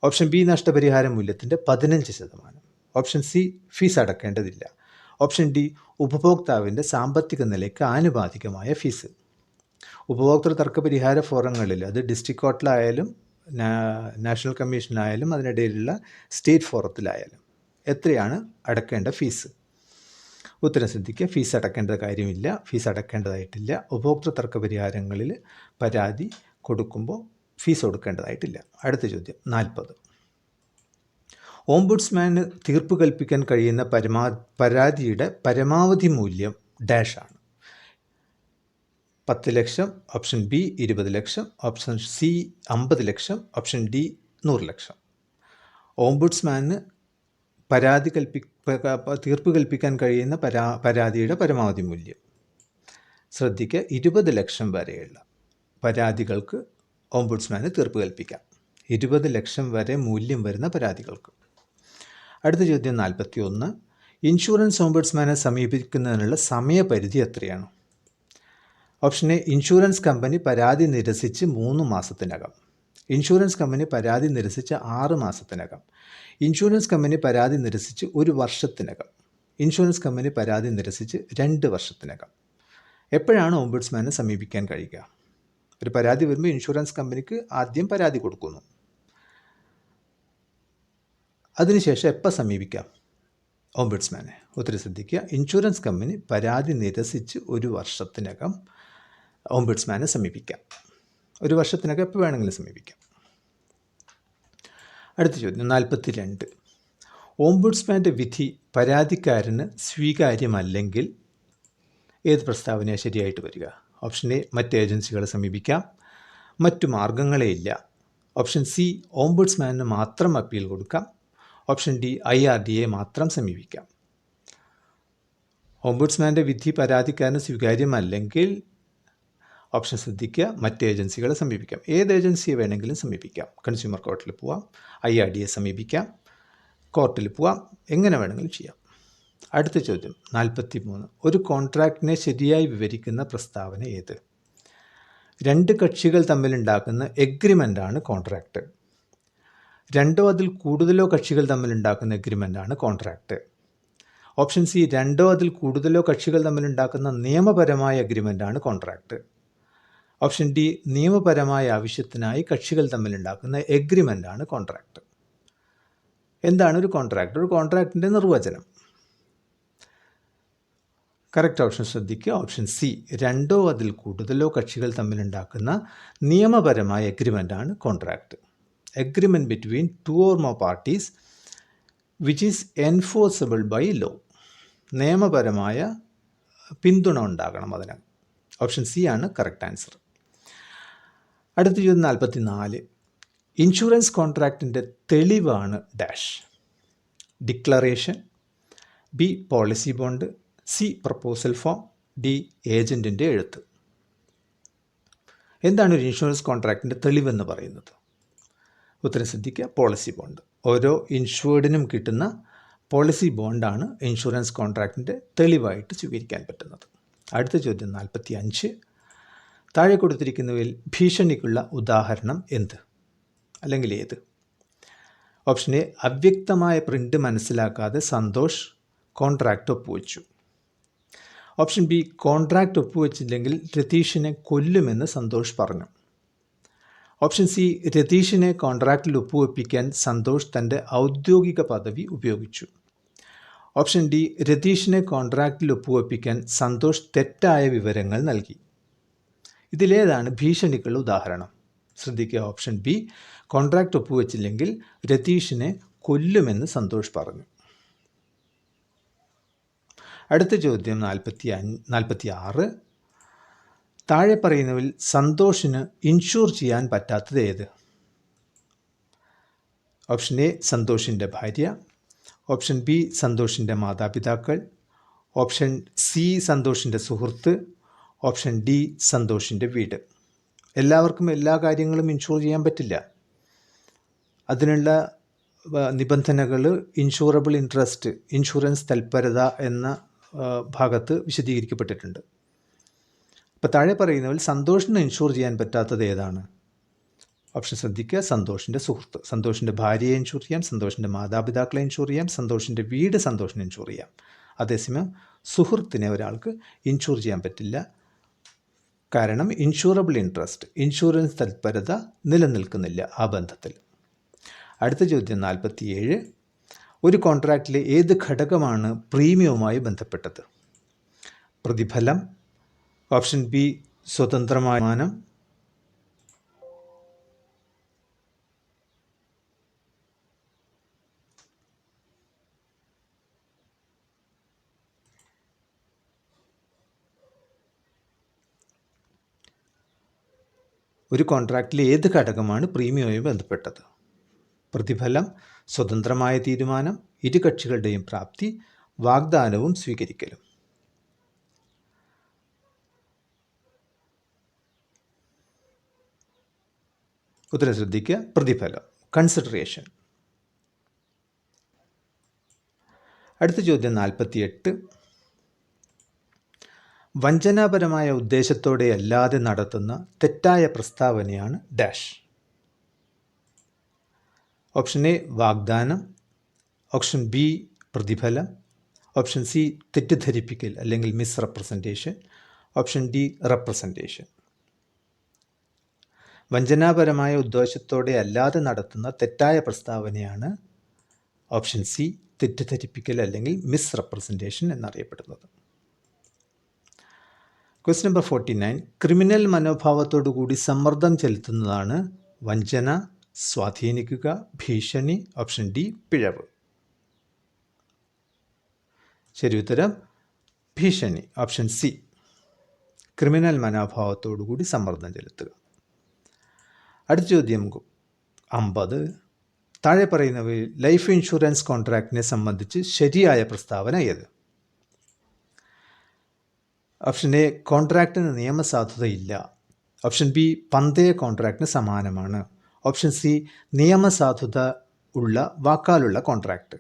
ഓപ്ഷൻ ബി നഷ്ടപരിഹാര മൂല്യത്തിൻ്റെ 15%, ഓപ്ഷൻ സി ഫീസ് അടക്കേണ്ടതില്ല, ഓപ്ഷൻ ഡി ഉപഭോക്താവിൻ്റെ സാമ്പത്തിക നിലയ്ക്ക് ആനുപാതികമായ ഫീസ്. ഉപഭോക്തൃ തർക്കപരിഹാര ഫോറങ്ങളിൽ അത് ഡിസ്ട്രിക്ട് കോർട്ടിലായാലും നാഷണൽ കമ്മീഷനിലായാലും അതിനിടയിലുള്ള സ്റ്റേറ്റ് ഫോറത്തിലായാലും എത്രയാണ് അടക്കേണ്ട ഫീസ്? ഉത്തരം ശ്രദ്ധിക്കുക. ഫീസ് അടക്കേണ്ട കാര്യമില്ല, ഫീസ് അടക്കേണ്ടതായിട്ടില്ല. ഉപഭോക്തൃ തർക്കപരിഹാരങ്ങളിൽ പരാതി കൊടുക്കുമ്പോൾ ഫീസ് കൊടുക്കേണ്ടതായിട്ടില്ല. അടുത്ത ചോദ്യം 40. ഓംബുഡ്സ്മാന് തീർപ്പ് കൽപ്പിക്കാൻ കഴിയുന്ന പരാതിയുടെ പരമാവധി മൂല്യം ഡാഷ് ആണ്. 10 ലക്ഷം, ഓപ്ഷൻ ബി 20 ലക്ഷം, ഓപ്ഷൻ സി 50 ലക്ഷം, ഓപ്ഷൻ ഡി 100 ലക്ഷം. ഓംബുഡ്സ്മാന് തീർപ്പ് കൽപ്പിക്കാൻ കഴിയുന്ന പരാതിയുടെ പരമാവധി മൂല്യം ശ്രദ്ധിക്കുക. 20 ലക്ഷം വരെയുള്ള പരാതികൾക്ക് ഓംബുഡ്സ്മാന് തീർപ്പ് കൽപ്പിക്കാം. 20 ലക്ഷം വരെ മൂല്യം വരുന്ന പരാതികൾക്ക്. അടുത്ത ചോദ്യം 41. ഇൻഷുറൻസ് ഓംബുഡ്സ്മാനെ സമീപിക്കുന്നതിനുള്ള സമയപരിധി എത്രയാണ്? ഓപ്ഷൻ എ ഇൻഷുറൻസ് കമ്പനി പരാതി നിരസിച്ച് 3 മാസത്തിനകം, ഇൻഷുറൻസ് കമ്പനി പരാതി നിരസിച്ച് 6 മാസത്തിനകം, ഇൻഷുറൻസ് കമ്പനി പരാതി നിരസിച്ച് 1 വർഷത്തിനകം, ഇൻഷുറൻസ് കമ്പനി പരാതി നിരസിച്ച് 2 വർഷത്തിനകം. എപ്പോഴാണ് ഓംബുഡ്സ്മാനെ സമീപിക്കാൻ കഴിയുക? ഒരു പരാതി വരുമ്പോൾ ഇൻഷുറൻസ് കമ്പനിക്ക് ആദ്യം പരാതി കൊടുക്കുന്നു, അതിനുശേഷം എപ്പോൾ സമീപിക്കാം ഓംബുഡ്സ്മാനെ? ഒത്തിരി ശ്രദ്ധിക്കുക. ഇൻഷുറൻസ് കമ്പനി പരാതി നിരസിച്ച് 1 വർഷത്തിനകം ഓംബുഡ്സ്മാനെ സമീപിക്കാം. 1 വർഷത്തിനകം എപ്പോൾ വേണമെങ്കിലും സമീപിക്കാം. അടുത്ത ചോദ്യം 42. ഓംബുഡ്സ്മാൻ്റെ വിധി പരാതിക്കാരന് സ്വീകാര്യമല്ലെങ്കിൽ ഏത് പ്രസ്താവനയാണ് ശരിയായിട്ട് വരിക? ഓപ്ഷൻ എ മറ്റ് ഏജൻസികളെ സമീപിക്കാം, മറ്റു മാർഗങ്ങളേ ഇല്ല. ഓപ്ഷൻ സി ഓംബുഡ്സ്മാന് മാത്രം അപ്പീൽ കൊടുക്കാം, ഓപ്ഷൻ ഡി IRDA മാത്രം സമീപിക്കാം. ഓംബുഡ്സ്മാൻ്റെ വിധി പരാതിക്കാരന് സ്വീകാര്യമല്ലെങ്കിൽ ഓപ്ഷൻ ശ്രദ്ധിക്കുക, മറ്റ് ഏജൻസികളെ സമീപിക്കാം. ഏത് ഏജൻസിയെ വേണമെങ്കിലും സമീപിക്കാം. കൺസ്യൂമർ കോർട്ടിൽ പോവാം, IRDA സമീപിക്കാം, കോർട്ടിൽ പോവാം, എങ്ങനെ വേണമെങ്കിലും ചെയ്യാം. അടുത്ത ചോദ്യം 43. ഒരു കോൺട്രാക്റ്റിനെ ശരിയായി വിവരിക്കുന്ന പ്രസ്താവന ഏത്? 2 കക്ഷികൾ തമ്മിലുണ്ടാക്കുന്ന എഗ്രിമെൻ്റാണ് കോൺട്രാക്റ്റ്. 2 അതിൽ കൂടുതലോ കക്ഷികൾ തമ്മിലുണ്ടാക്കുന്ന എഗ്രിമെൻ്റാണ് കോൺട്രാക്റ്റ്. ഓപ്ഷൻ സി 2 അതിൽ കൂടുതലോ കക്ഷികൾ തമ്മിലുണ്ടാക്കുന്ന നിയമപരമായ എഗ്രിമെൻ്റാണ് കോൺട്രാക്റ്റ്. ഓപ്ഷൻ ഡി നിയമപരമായ ആവശ്യത്തിനായി കക്ഷികൾ തമ്മിലുണ്ടാക്കുന്ന എഗ്രിമെൻ്റാണ് കോൺട്രാക്റ്റ്. എന്താണ് ഒരു കോൺട്രാക്റ്റ്? ഒരു കോൺട്രാക്റ്റിൻ്റെ നിർവചനം. കറക്റ്റ് ഓപ്ഷൻ ശ്രദ്ധിക്കുക. ഓപ്ഷൻ സി 2 അതിൽ കൂടുതലോ കക്ഷികൾ തമ്മിലുണ്ടാക്കുന്ന നിയമപരമായ എഗ്രിമെൻ്റാണ് contract. Agreement between 2 or more parties which is enforceable by law. നിയമപരമായ പിന്തുണ ഉണ്ടാകണം അതിന്. ഓപ്ഷൻ സി ആണ് കറക്റ്റ് ആൻസർ. അടുത്ത ചോദ്യം 44. ഇൻഷുറൻസ് കോൺട്രാക്റ്റിൻ്റെ തെളിവാണ് ഡാഷ്. Declaration, B policy bond, C proposal form, D ഏജൻറ്റിൻ്റെ എഴുത്ത്. എന്താണ് ഒരു ഇൻഷുറൻസ് കോൺട്രാക്റ്റിൻ്റെ തെളിവെന്ന് പറയുന്നത്? ഉത്തരം ശ്രദ്ധിക്കുക, പോളിസി ബോണ്ട്. ഓരോ ഇൻഷുർഡിനും കിട്ടുന്ന പോളിസി ബോണ്ടാണ് ഇൻഷുറൻസ് കോൺട്രാക്റ്റിൻ്റെ തെളിവായിട്ട് സ്വീകരിക്കാൻ പറ്റുന്നത്. അടുത്ത ചോദ്യം 45. താഴെ കൊടുത്തിരിക്കുന്നവയിൽ ഭീഷണിക്കുള്ള ഉദാഹരണം എന്ത് അല്ലെങ്കിൽ ഏത്? ഓപ്ഷൻ എ, അവ്യക്തമായ പ്രിൻ്റ് മനസ്സിലാക്കാതെ സന്തോഷ് കോൺട്രാക്റ്റ് ഒപ്പുവെച്ചു. ഓപ്ഷൻ ബി, കോൺട്രാക്റ്റ് ഒപ്പുവെച്ചില്ലെങ്കിൽ രതീഷിനെ കൊല്ലുമെന്ന് സന്തോഷ് പറഞ്ഞു. ഓപ്ഷൻ സി, രതീഷിനെ കോൺട്രാക്റ്റിൽ ഒപ്പുവെപ്പിക്കാൻ സന്തോഷ് തൻ്റെ ഔദ്യോഗിക പദവി ഉപയോഗിച്ചു. ഓപ്ഷൻ ഡി, രതീഷിനെ കോൺട്രാക്റ്റിൽ ഒപ്പുവെപ്പിക്കാൻ സന്തോഷ് തെറ്റായ വിവരങ്ങൾ നൽകി. ഇതിലേതാണ് ഭീഷണിക്കുള്ള ഉദാഹരണം? ശ്രദ്ധിക്കുക, ഓപ്ഷൻ ബി, കോൺട്രാക്റ്റ് ഒപ്പുവെച്ചില്ലെങ്കിൽ രതീഷിനെ കൊല്ലുമെന്ന് സന്തോഷ് പറഞ്ഞു. അടുത്ത ചോദ്യം 46. താഴെ പറയുന്നവയിൽ സന്തോഷിന് ഇൻഷൂർ ചെയ്യാൻ പറ്റാത്തത് ഏത്? ഓപ്ഷൻ എ, സന്തോഷിൻ്റെ ഭാര്യ. ഓപ്ഷൻ ബി, സന്തോഷിൻ്റെ മാതാപിതാക്കൾ. ഓപ്ഷൻ സി, സന്തോഷിൻ്റെ സുഹൃത്ത്. ഓപ്ഷൻ ഡി, സന്തോഷിൻ്റെ വീട്. എല്ലാവർക്കും എല്ലാ കാര്യങ്ങളും ഇൻഷൂർ ചെയ്യാൻ പറ്റില്ല. അതിനുള്ള നിബന്ധനകൾ ഇൻഷൂറബിൾ ഇൻട്രസ്റ്റ്, ഇൻഷുറൻസ് തൽപരത എന്ന ഭാഗത്ത് വിശദീകരിക്കപ്പെട്ടിട്ടുണ്ട്. അപ്പോൾ താഴെ പറയുന്നതിൽ സന്തോഷിന് ഇൻഷൂർ ചെയ്യാൻ പറ്റാത്തത് ഏതാണ്? ഓപ്ഷൻ ശ്രദ്ധിക്കുക, സന്തോഷിൻ്റെ സുഹൃത്ത്. സന്തോഷിൻ്റെ ഭാര്യയെ ഇൻഷൂർ ചെയ്യാം, സന്തോഷിൻ്റെ മാതാപിതാക്കളെ ഇൻഷൂർ ചെയ്യാം, സന്തോഷിൻ്റെ വീട് സന്തോഷിന് ഇൻഷൂർ ചെയ്യാം. അതേസമയം സുഹൃത്തിനെ ഒരാൾക്ക് ഇൻഷൂർ ചെയ്യാൻ പറ്റില്ല. കാരണം ഇൻഷൂറബിൾ ഇൻട്രസ്റ്റ്, ഇൻഷുറൻസ് തൽപരത നിലനിൽക്കുന്നില്ല ആ ബന്ധത്തിൽ. അടുത്ത ചോദ്യം 47. ഒരു കോൺട്രാക്റ്റിലെ ഏത് ഘടകമാണ് പ്രീമിയവുമായി ബന്ധപ്പെട്ടത്? പ്രതിഫലം. ഓപ്ഷൻ ബി, സ്വതന്ത്രമായ വരുമാനം. ഒരു കോൺട്രാക്റ്റിലെ ഏത് ഘടകമാണ് പ്രീമിയവുമായി ബന്ധപ്പെട്ടത്? പ്രതിഫലം, സ്വതന്ത്രമായ തീരുമാനം, ഇരു കക്ഷികളുടെയും പ്രാപ്തി, വാഗ്ദാനവും സ്വീകരിക്കലും. ഉത്തരം ശ്രദ്ധിക്കുക, പ്രതിഫലം, കൺസിഡറേഷൻ. അടുത്ത ചോദ്യം 48. വഞ്ചനാപരമായ ഉദ്ദേശത്തോടെ അല്ലാതെ നടത്തുന്ന തെറ്റായ പ്രസ്താവനയാണ് ഡാഷ്. ഓപ്ഷൻ എ, വാഗ്ദാനം. ഓപ്ഷൻ ബി, പ്രതിഫലം. ഓപ്ഷൻ സി, തെറ്റിദ്ധരിപ്പിക്കൽ അല്ലെങ്കിൽ misrepresentation. Option D, representation. വഞ്ചനാപരമായ ഉദ്ദേശത്തോടെ അല്ലാതെ നടത്തുന്ന തെറ്റായ പ്രസ്താവനയാണ് ഓപ്ഷൻ സി, തെറ്റിദ്ധരിപ്പിക്കൽ അല്ലെങ്കിൽ മിസ് റെപ്രസെൻറ്റേഷൻ എന്നറിയപ്പെടുന്നത്. Question number 49. ക്രിമിനൽ മനോഭാവത്തോടു കൂടി സമ്മർദ്ദം ചെലുത്തുന്നതാണ് വഞ്ചന, സ്വാധീനിക്കുക, ഭീഷണി. ഓപ്ഷൻ ഡി, പിഴവ്. ശരി ഉത്തരം ഭീഷണി, ഓപ്ഷൻ സി. ക്രിമിനൽ മനോഭാവത്തോടു കൂടി സമ്മർദ്ദം ചെലുത്തുക. അടുത്ത ചോദ്യം 50. താഴെ പറയുന്നവയിൽ ലൈഫ് ഇൻഷുറൻസ് കോൺട്രാക്റ്റിനെ സംബന്ധിച്ച് ശരിയായ പ്രസ്താവന ഏത്? ഓപ്ഷൻ എ, കോൺട്രാക്റ്റിന് നിയമസാധുതയില്ല. ഓപ്ഷൻ ബി, പന്തയ കോൺട്രാക്റ്റിന് സമാനമാണ്. ഓപ്ഷൻ സി, നിയമസാധുത ഉള്ള വാക്കാലുള്ള contract.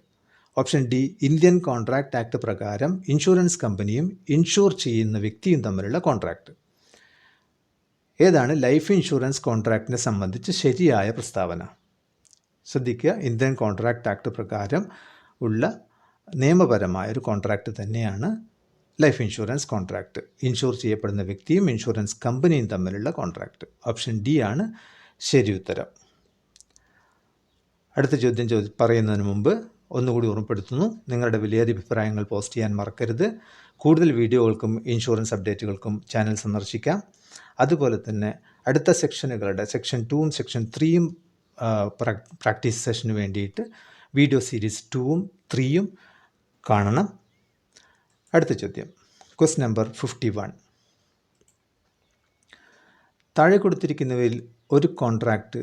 Option D, Indian contract act പ്രകാരം ഇൻഷുറൻസ് കമ്പനിയും ഇൻഷുർ ചെയ്യുന്ന വ്യക്തിയും തമ്മിലുള്ള കോൺട്രാക്റ്റ്. ഏതാണ് ലൈഫ് ഇൻഷുറൻസ് കോൺട്രാക്റ്റിനെ സംബന്ധിച്ച് ശരിയായ പ്രസ്താവന? ശ്രദ്ധിക്കുക, ഇന്ത്യൻ കോൺട്രാക്റ്റ് ആക്ട് പ്രകാരം ഉള്ള നിയമപരമായ ഒരു കോൺട്രാക്റ്റ് തന്നെയാണ് ലൈഫ് ഇൻഷുറൻസ് കോൺട്രാക്റ്റ്. ഇൻഷുർ ചെയ്യപ്പെടുന്ന വ്യക്തിയും ഇൻഷുറൻസ് കമ്പനിയും തമ്മിലുള്ള കോൺട്രാക്റ്റ്. ഓപ്ഷൻ ഡി ആണ് ശരി ഉത്തരം. അടുത്ത ചോദ്യം പറയുന്നതിന് മുമ്പ് ഒന്നുകൂടി ഓർമ്മപ്പെടുത്തുന്നു, നിങ്ങളുടെ വിലയേറിയ അഭിപ്രായങ്ങൾ പോസ്റ്റ് ചെയ്യാൻ മറക്കരുത്. കൂടുതൽ വീഡിയോകൾക്കും ഇൻഷുറൻസ് അപ്ഡേറ്റുകൾക്കും ചാനൽ സന്ദർശിക്കാം. അതുപോലെ തന്നെ അടുത്ത സെക്ഷനുകളുടെ സെക്ഷൻ 2ഉം സെക്ഷൻ 3ഉം പ്രാക്ടീസ് സെഷന് വേണ്ടിയിട്ട് വീഡിയോ സീരീസ് 2ഉം 3ഉം കാണണം. അടുത്ത ചോദ്യം, ക്വസ്റ്റ്യൻ നമ്പർ 51. താഴെ കൊടുത്തിരിക്കുന്നവയിൽ ഒരു കോൺട്രാക്റ്റ്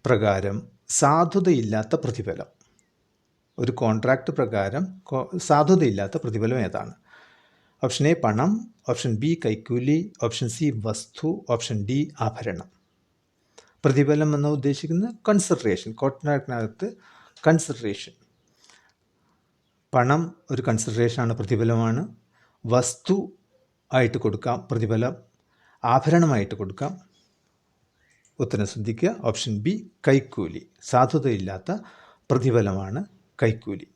പ്രകാരം സാധുതയില്ലാത്ത പ്രതിഫലം, ഒരു കോൺട്രാക്റ്റ് പ്രകാരം സാധുതയില്ലാത്ത പ്രതിഫലം ഏതാണ്? ഓപ്ഷൻ എ പണം, ഓപ്ഷൻ ബി കൈക്കൂലി, ഓപ്ഷൻ സി വസ്തു, ഓപ്ഷൻ ഡി ആഭരണം. പ്രതിഫലം എന്ന് ഉദ്ദേശിക്കുന്നത് കൺസിഡറേഷൻ, കോൺട്രാക്റ്റിനകത്ത് കൺസിഡറേഷൻ. പണം ഒരു കൺസിഡറേഷനാണ്, പ്രതിഫലമാണ്. വസ്തു ആയിട്ട് കൊടുക്കാം പ്രതിഫലം, ആഭരണമായിട്ട് കൊടുക്കാം. ഉത്തരം ശ്രദ്ധിക്കുക, ഓപ്ഷൻ ബി കൈക്കൂലി. സാധുതയില്ലാത്ത പ്രതിഫലമാണ് കൈക്കൂലി.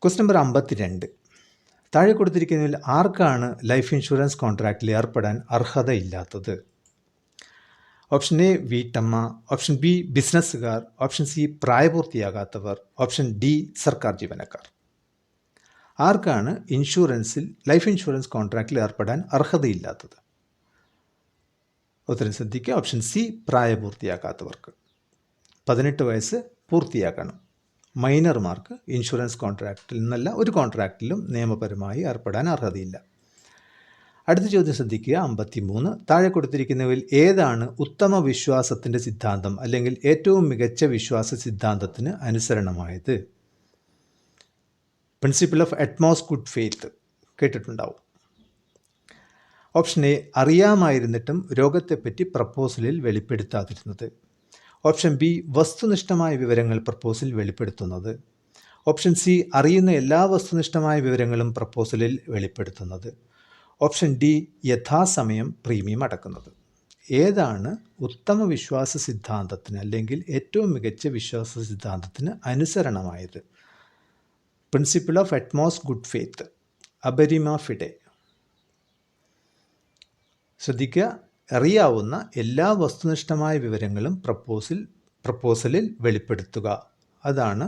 Question number 52. താഴെ കൊടുത്തിരിക്കുന്നതിൽ ആർക്കാണ് ലൈഫ് ഇൻഷുറൻസ് കോൺട്രാക്റ്റിൽ ഏർപ്പെടാൻ അർഹതയില്ലാത്തത്? ഓപ്ഷൻ എ വീട്ടമ്മ, ഓപ്ഷൻ ബി ബിസിനസ്സുകാർ, ഓപ്ഷൻ സി പ്രായപൂർത്തിയാകാത്തവർ, ഓപ്ഷൻ ഡി സർക്കാർ ജീവനക്കാർ. ആർക്കാണ് ലൈഫ് ഇൻഷുറൻസ് കോൺട്രാക്റ്റിൽ ഏർപ്പെടാൻ അർഹതയില്ലാത്തത്? ഉത്തരം ശ്രദ്ധിക്കുക, ഓപ്ഷൻ സി പ്രായപൂർത്തിയാകാത്തവർക്ക്. 18 വയസ്സ് പൂർത്തിയാക്കണം. മൈനർമാർക്ക് ഇൻഷുറൻസ് കോൺട്രാക്റ്റിൽ നിന്നല്ല ഒരു കോൺട്രാക്റ്റിലും നിയമപരമായി ഏർപ്പെടാൻ അർഹതയില്ല. അടുത്ത ചോദ്യം ശ്രദ്ധിക്കുക, 53. താഴെ കൊടുത്തിരിക്കുന്നവയിൽ ഏതാണ് ഉത്തമ വിശ്വാസത്തിൻ്റെ സിദ്ധാന്തം അല്ലെങ്കിൽ ഏറ്റവും മികച്ച വിശ്വാസ സിദ്ധാന്തത്തിന് അനുസരണമായത്? Principle of utmost good faith കേട്ടിട്ടുണ്ടാവും. ഓപ്ഷൻ എ അറിയാമായിരുന്നിട്ടും രോഗത്തെപ്പറ്റി പ്രപ്പോസലിൽ വെളിപ്പെടുത്താതിരുന്നത്. ഓപ്ഷൻ ബി വസ്തുനിഷ്ഠമായ വിവരങ്ങൾ പ്രപ്പോസലിൽ വെളിപ്പെടുത്തുന്നത്. ഓപ്ഷൻ സി അറിയുന്ന എല്ലാ വസ്തുനിഷ്ഠമായ വിവരങ്ങളും പ്രപ്പോസലിൽ വെളിപ്പെടുത്തുന്നത്. ഓപ്ഷൻ ഡി യഥാസമയം പ്രീമിയം അടക്കുന്നത്. ഏതാണ് ഉത്തമ വിശ്വാസ സിദ്ധാന്തത്തിന് അല്ലെങ്കിൽ ഏറ്റവും മികച്ച വിശ്വാസ സിദ്ധാന്തത്തിന് അനുസരണമായത്? Principle of utmost good faith, അപരിമ ഫിഡെ. ശ്രദ്ധിക്കുക, അറിയാവുന്ന എല്ലാ വസ്തുനിഷ്ഠമായ വിവരങ്ങളും പ്രപ്പോസലിൽ വെളിപ്പെടുത്തുക. അതാണ്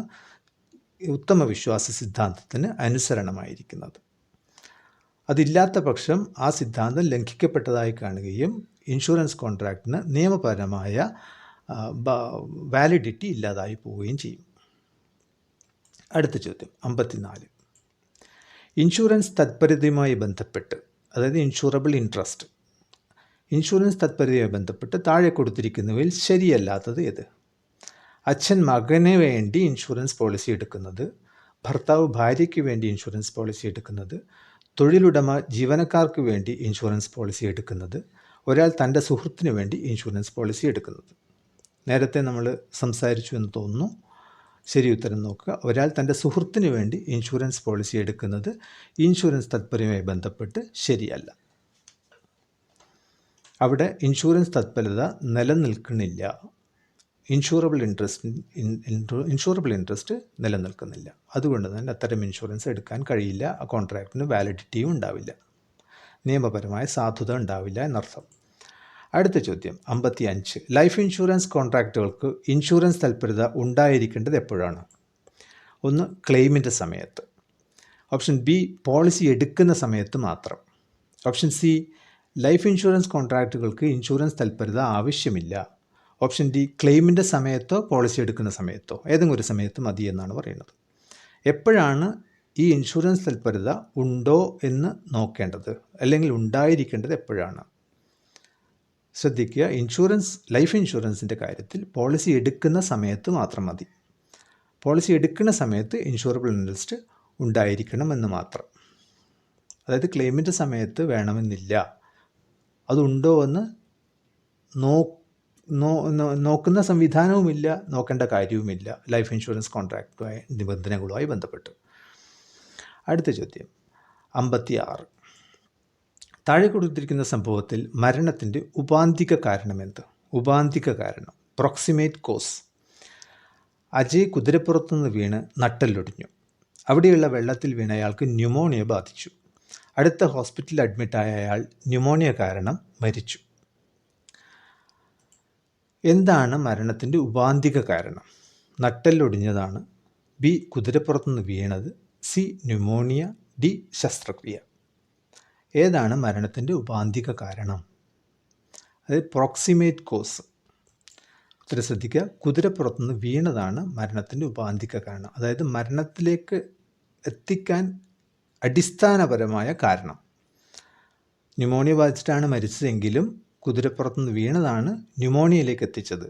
ഉത്തമ വിശ്വാസ സിദ്ധാന്തത്തിന് അനുസരണമായിരിക്കുന്നത്. അതില്ലാത്ത പക്ഷം ആ സിദ്ധാന്തം ലംഘിക്കപ്പെട്ടതായി കാണുകയും ഇൻഷുറൻസ് കോൺട്രാക്റ്റിന് നിയമപരമായ വാലിഡിറ്റി ഇല്ലാതായി പോവുകയും ചെയ്യും. അടുത്ത ചോദ്യം 54. ഇൻഷുറൻസ് തത്പരതയുമായി ബന്ധപ്പെട്ട്, അതായത് ഇൻഷുറബിൾ ഇൻട്രസ്റ്റ്, ഇൻഷുറൻസ് തത്പരതയുമായി ബന്ധപ്പെട്ട് താഴെ കൊടുത്തിരിക്കുന്നവയിൽ ശരിയല്ലാത്തത് ഏത്? അച്ഛൻ മകന് വേണ്ടി ഇൻഷുറൻസ് പോളിസി എടുക്കുന്നത്, ഭർത്താവ് ഭാര്യയ്ക്ക് വേണ്ടി ഇൻഷുറൻസ് പോളിസി എടുക്കുന്നത്, തൊഴിലുടമ ജീവനക്കാർക്ക് വേണ്ടി ഇൻഷുറൻസ് പോളിസി എടുക്കുന്നത്, ഒരാൾ തൻ്റെ സുഹൃത്തിന് വേണ്ടി ഇൻഷുറൻസ് പോളിസി എടുക്കുന്നത്. നേരത്തെ നമ്മൾ സംസാരിച്ചു എന്ന് തോന്നുന്നു. ശരി ഉത്തരം നോക്കുക. ഒരാൾ തൻ്റെ സുഹൃത്തിന് വേണ്ടി ഇൻഷുറൻസ് പോളിസി എടുക്കുന്നത് ഇൻഷുറൻസ് തത്പരതയുമായി ബന്ധപ്പെട്ട് ശരിയല്ല. അവിടെ ഇൻഷുറൻസ് തത്പരത നിലനിൽക്കുന്നില്ല. ഇൻഷുറബിൾ ഇൻട്രസ്റ്റ് നിലനിൽക്കുന്നില്ല. അതുകൊണ്ട് തന്നെ അത്തരം ഇൻഷുറൻസ് എടുക്കാൻ കഴിയില്ല. ആ കോൺട്രാക്റ്റിന് വാലിഡിറ്റിയും ഉണ്ടാവില്ല, നിയമപരമായ സാധുത ഉണ്ടാവില്ല എന്നർത്ഥം. അടുത്ത ചോദ്യം 55. ലൈഫ് ഇൻഷുറൻസ് കോൺട്രാക്റ്റുകൾക്ക് ഇൻഷുറൻസ് തൽപരത ഉണ്ടായിരിക്കേണ്ടത് എപ്പോഴാണ്? ഒന്ന് ക്ലെയിമിൻ്റെ സമയത്ത്. ഓപ്ഷൻ ബി പോളിസി എടുക്കുന്ന സമയത്ത് മാത്രം. ഓപ്ഷൻ സി ലൈഫ് ഇൻഷുറൻസ് കോൺട്രാക്റ്റുകൾക്ക് ഇൻഷുറൻസ് തൽപരത ആവശ്യമില്ല. ഓപ്ഷൻ ഡി ക്ലെയിമിൻ്റെ സമയത്തോ പോളിസി എടുക്കുന്ന സമയത്തോ, ഏതെങ്കിലും ഒരു സമയത്ത് മതി എന്നാണ് പറയുന്നത്. എപ്പോഴാണ് ഈ ഇൻഷുറൻസ് തൽപരത ഉണ്ടോ എന്ന് നോക്കേണ്ടത് അല്ലെങ്കിൽ ഉണ്ടായിരിക്കേണ്ടത് എപ്പോഴാണ്? ശ്രദ്ധിക്കുക, ലൈഫ് ഇൻഷുറൻസിൻ്റെ കാര്യത്തിൽ പോളിസി എടുക്കുന്ന സമയത്ത് മാത്രം മതി. പോളിസി എടുക്കുന്ന സമയത്ത് ഇൻഷുറബിൾ ഇൻട്രസ്റ്റ് ഉണ്ടായിരിക്കണം എന്ന് മാത്രം. അതായത് ക്ലെയിമിൻ്റെ സമയത്ത് വേണമെന്നില്ല. അതുണ്ടോ എന്ന് നോക്കുന്ന സംവിധാനവുമില്ല, നോക്കേണ്ട കാര്യവുമില്ല ലൈഫ് ഇൻഷുറൻസ് കോൺട്രാക്റ്റുമായി നിബന്ധനകളുമായി ബന്ധപ്പെട്ട്. അടുത്ത ചോദ്യം 56. താഴെ കൊടുത്തിരിക്കുന്ന സംഭവത്തിൽ മരണത്തിൻ്റെ ഉപാന്തിക കാരണമെന്ത്? ഉപാന്തിക കാരണം, പ്രോക്സിമേറ്റ് കോസ്. അജയ് കുതിരപ്പുറത്തുനിന്ന് വീണ് നട്ടെല്ലൊടിഞ്ഞു. അവിടെയുള്ള വെള്ളത്തിൽ വീണ അയാൾക്ക് ന്യൂമോണിയ ബാധിച്ചു. അടുത്ത ഹോസ്പിറ്റലിൽ അഡ്മിറ്റായ അയാൾ ന്യൂമോണിയ കാരണം മരിച്ചു. എന്താണ് മരണത്തിൻ്റെ ഉപാന്തിക കാരണം? നട്ടെല്ലൊടിഞ്ഞതാണ്, ബി കുതിരപ്പുറത്തുനിന്ന് വീണത്, സി ന്യൂമോണിയ, ഡി ശസ്ത്രക്രിയ. ഏതാണ് മരണത്തിൻ്റെ ഉപാന്തിക കാരണം? അതായത് പ്രോക്സിമേറ്റ് കോസ്. ഉത്തരം ശ്രദ്ധിക്കുക, കുതിരപ്പുറത്തുനിന്ന് വീണതാണ് മരണത്തിൻ്റെ ഉപാന്തിക കാരണം. അതായത് മരണത്തിലേക്ക് എത്തിക്കാൻ അടിസ്ഥാനപരമായ കാരണം. ന്യൂമോണിയ ബാധിച്ചിട്ടാണ് മരിച്ചതെങ്കിലും കുതിരപ്പുറത്തുനിന്ന് വീണതാണ് ന്യൂമോണിയയിലേക്ക് എത്തിച്ചത്.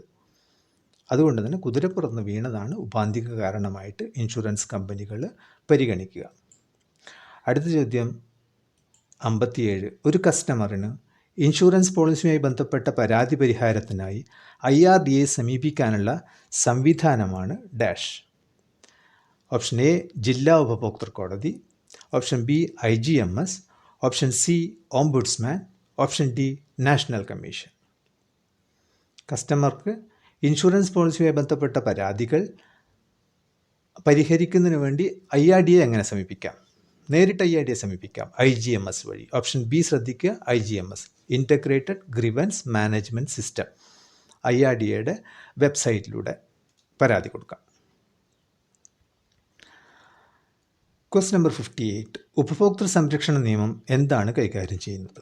അതുകൊണ്ട് തന്നെ കുതിരപ്പുറത്തുനിന്ന് വീണതാണ് ഉപാന്തിക കാരണമായിട്ട് ഇൻഷുറൻസ് കമ്പനികൾ പരിഗണിക്കുക. അടുത്ത ചോദ്യം 57. ഒരു കസ്റ്റമറിന് ഇൻഷുറൻസ് പോളിസിയുമായി ബന്ധപ്പെട്ട പരാതി പരിഹാരത്തിനായി IRDAയെ സമീപിക്കാനുള്ള സംവിധാനമാണ് ഡാഷ്. ഓപ്ഷൻ എ ജില്ലാ ഉപഭോക്തൃ കോടതി, option B IGMS, option C ombudsman, option D national commission. കസ്റ്റമർക്ക് ഇൻഷുറൻസ് പോളിസിയുമായി ബന്ധപ്പെട്ട പരാതികൾ പരിഹരിക്കുന്നതിന് വേണ്ടി IRDAയെ എങ്ങനെ സമീപിക്കാം? നേരിട്ട് IRDAയെ സമീപിക്കാം, IGMS വഴി. ഓപ്ഷൻ ബി ശ്രദ്ധിക്കുക, IGMS integrated grievance management system. IRDAയുടെ വെബ്സൈറ്റിലൂടെ പരാതി കൊടുക്കാം. Question number 58. ഉപഭോക്തൃ സംരക്ഷണ നിയമം എന്താണ് കൈകാര്യം ചെയ്യുന്നത്?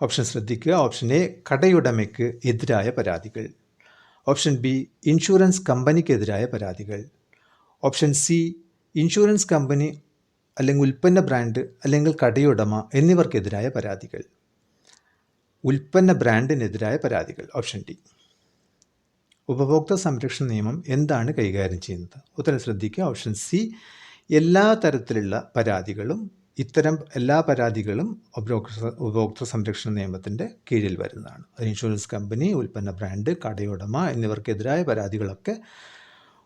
ഓപ്ഷൻ ശ്രദ്ധിക്കുക. ഓപ്ഷൻ എ കടയുടമയ്ക്ക് എതിരായ പരാതികൾ, ഓപ്ഷൻ ബി ഇൻഷുറൻസ് കമ്പനിക്കെതിരായ പരാതികൾ, ഓപ്ഷൻ സി ഇൻഷുറൻസ് കമ്പനി അല്ലെങ്കിൽ ഉൽപ്പന്ന ബ്രാൻഡ് അല്ലെങ്കിൽ കടയുടമ എന്നിവർക്കെതിരായ പരാതികൾ, ഉൽപ്പന്ന ബ്രാൻഡിനെതിരായ പരാതികൾ, ഓപ്ഷൻ ഡി. ഉപഭോക്തൃ സംരക്ഷണ നിയമം എന്താണ് കൈകാര്യം ചെയ്യുന്നത്? ഉത്തരം ശ്രദ്ധിക്കുക. ഓപ്ഷൻ സി എല്ലാ തരത്തിലുള്ള പരാതികളും. ഇത്തരം എല്ലാ പരാതികളും ഉപഭോക്തൃ സംരക്ഷണ നിയമത്തിൻ്റെ കീഴിൽ വരുന്നതാണ്. ഇൻഷുറൻസ് കമ്പനി, ഉൽപ്പന്ന ബ്രാൻഡ്, കടയുടമ എന്നിവർക്കെതിരായ പരാതികളൊക്കെ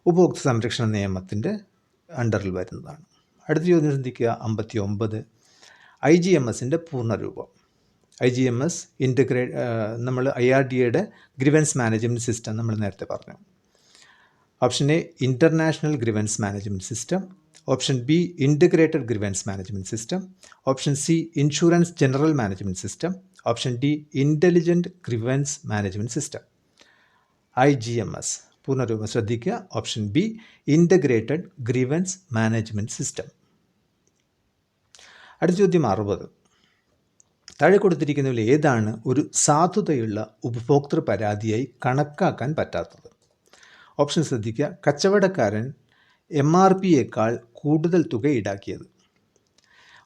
ഉപഭോക്തൃ സംരക്ഷണ നിയമത്തിൻ്റെ അണ്ടറിൽ വരുന്നതാണ്. അടുത്ത ചോദ്യം ശ്രദ്ധിക്കുക. 59. IGMSൻ്റെ പൂർണ്ണരൂപം. IGMS നമ്മൾ IRDAയുടെ ഗ്രീവൻസ് മാനേജ്മെൻറ്റ് സിസ്റ്റം നമ്മൾ നേരത്തെ പറഞ്ഞു. Option A international grievance management system, option B integrated grievance management system, option C insurance general management system, option D intelligent grievance management system. IGMS പൂർണ്ണരൂപം ശ്രദ്ധിക്കുക. Option B integrated grievance management system. അടുത്ത ചോദ്യം 60. താഴെ കൊടുത്തിരിക്കുന്നതിൽ ഏതാണ് ഒരു സാധുതയുള്ള ഉപഭോക്തൃ പരാതിയായി കണക്കാക്കാൻ പറ്റാത്തത്? ഓപ്ഷൻ ശ്രദ്ധിക്കുക. കച്ചവടക്കാരൻ MRPയേക്കാൾ കൂടുതൽ തുക ഈടാക്കിയത്.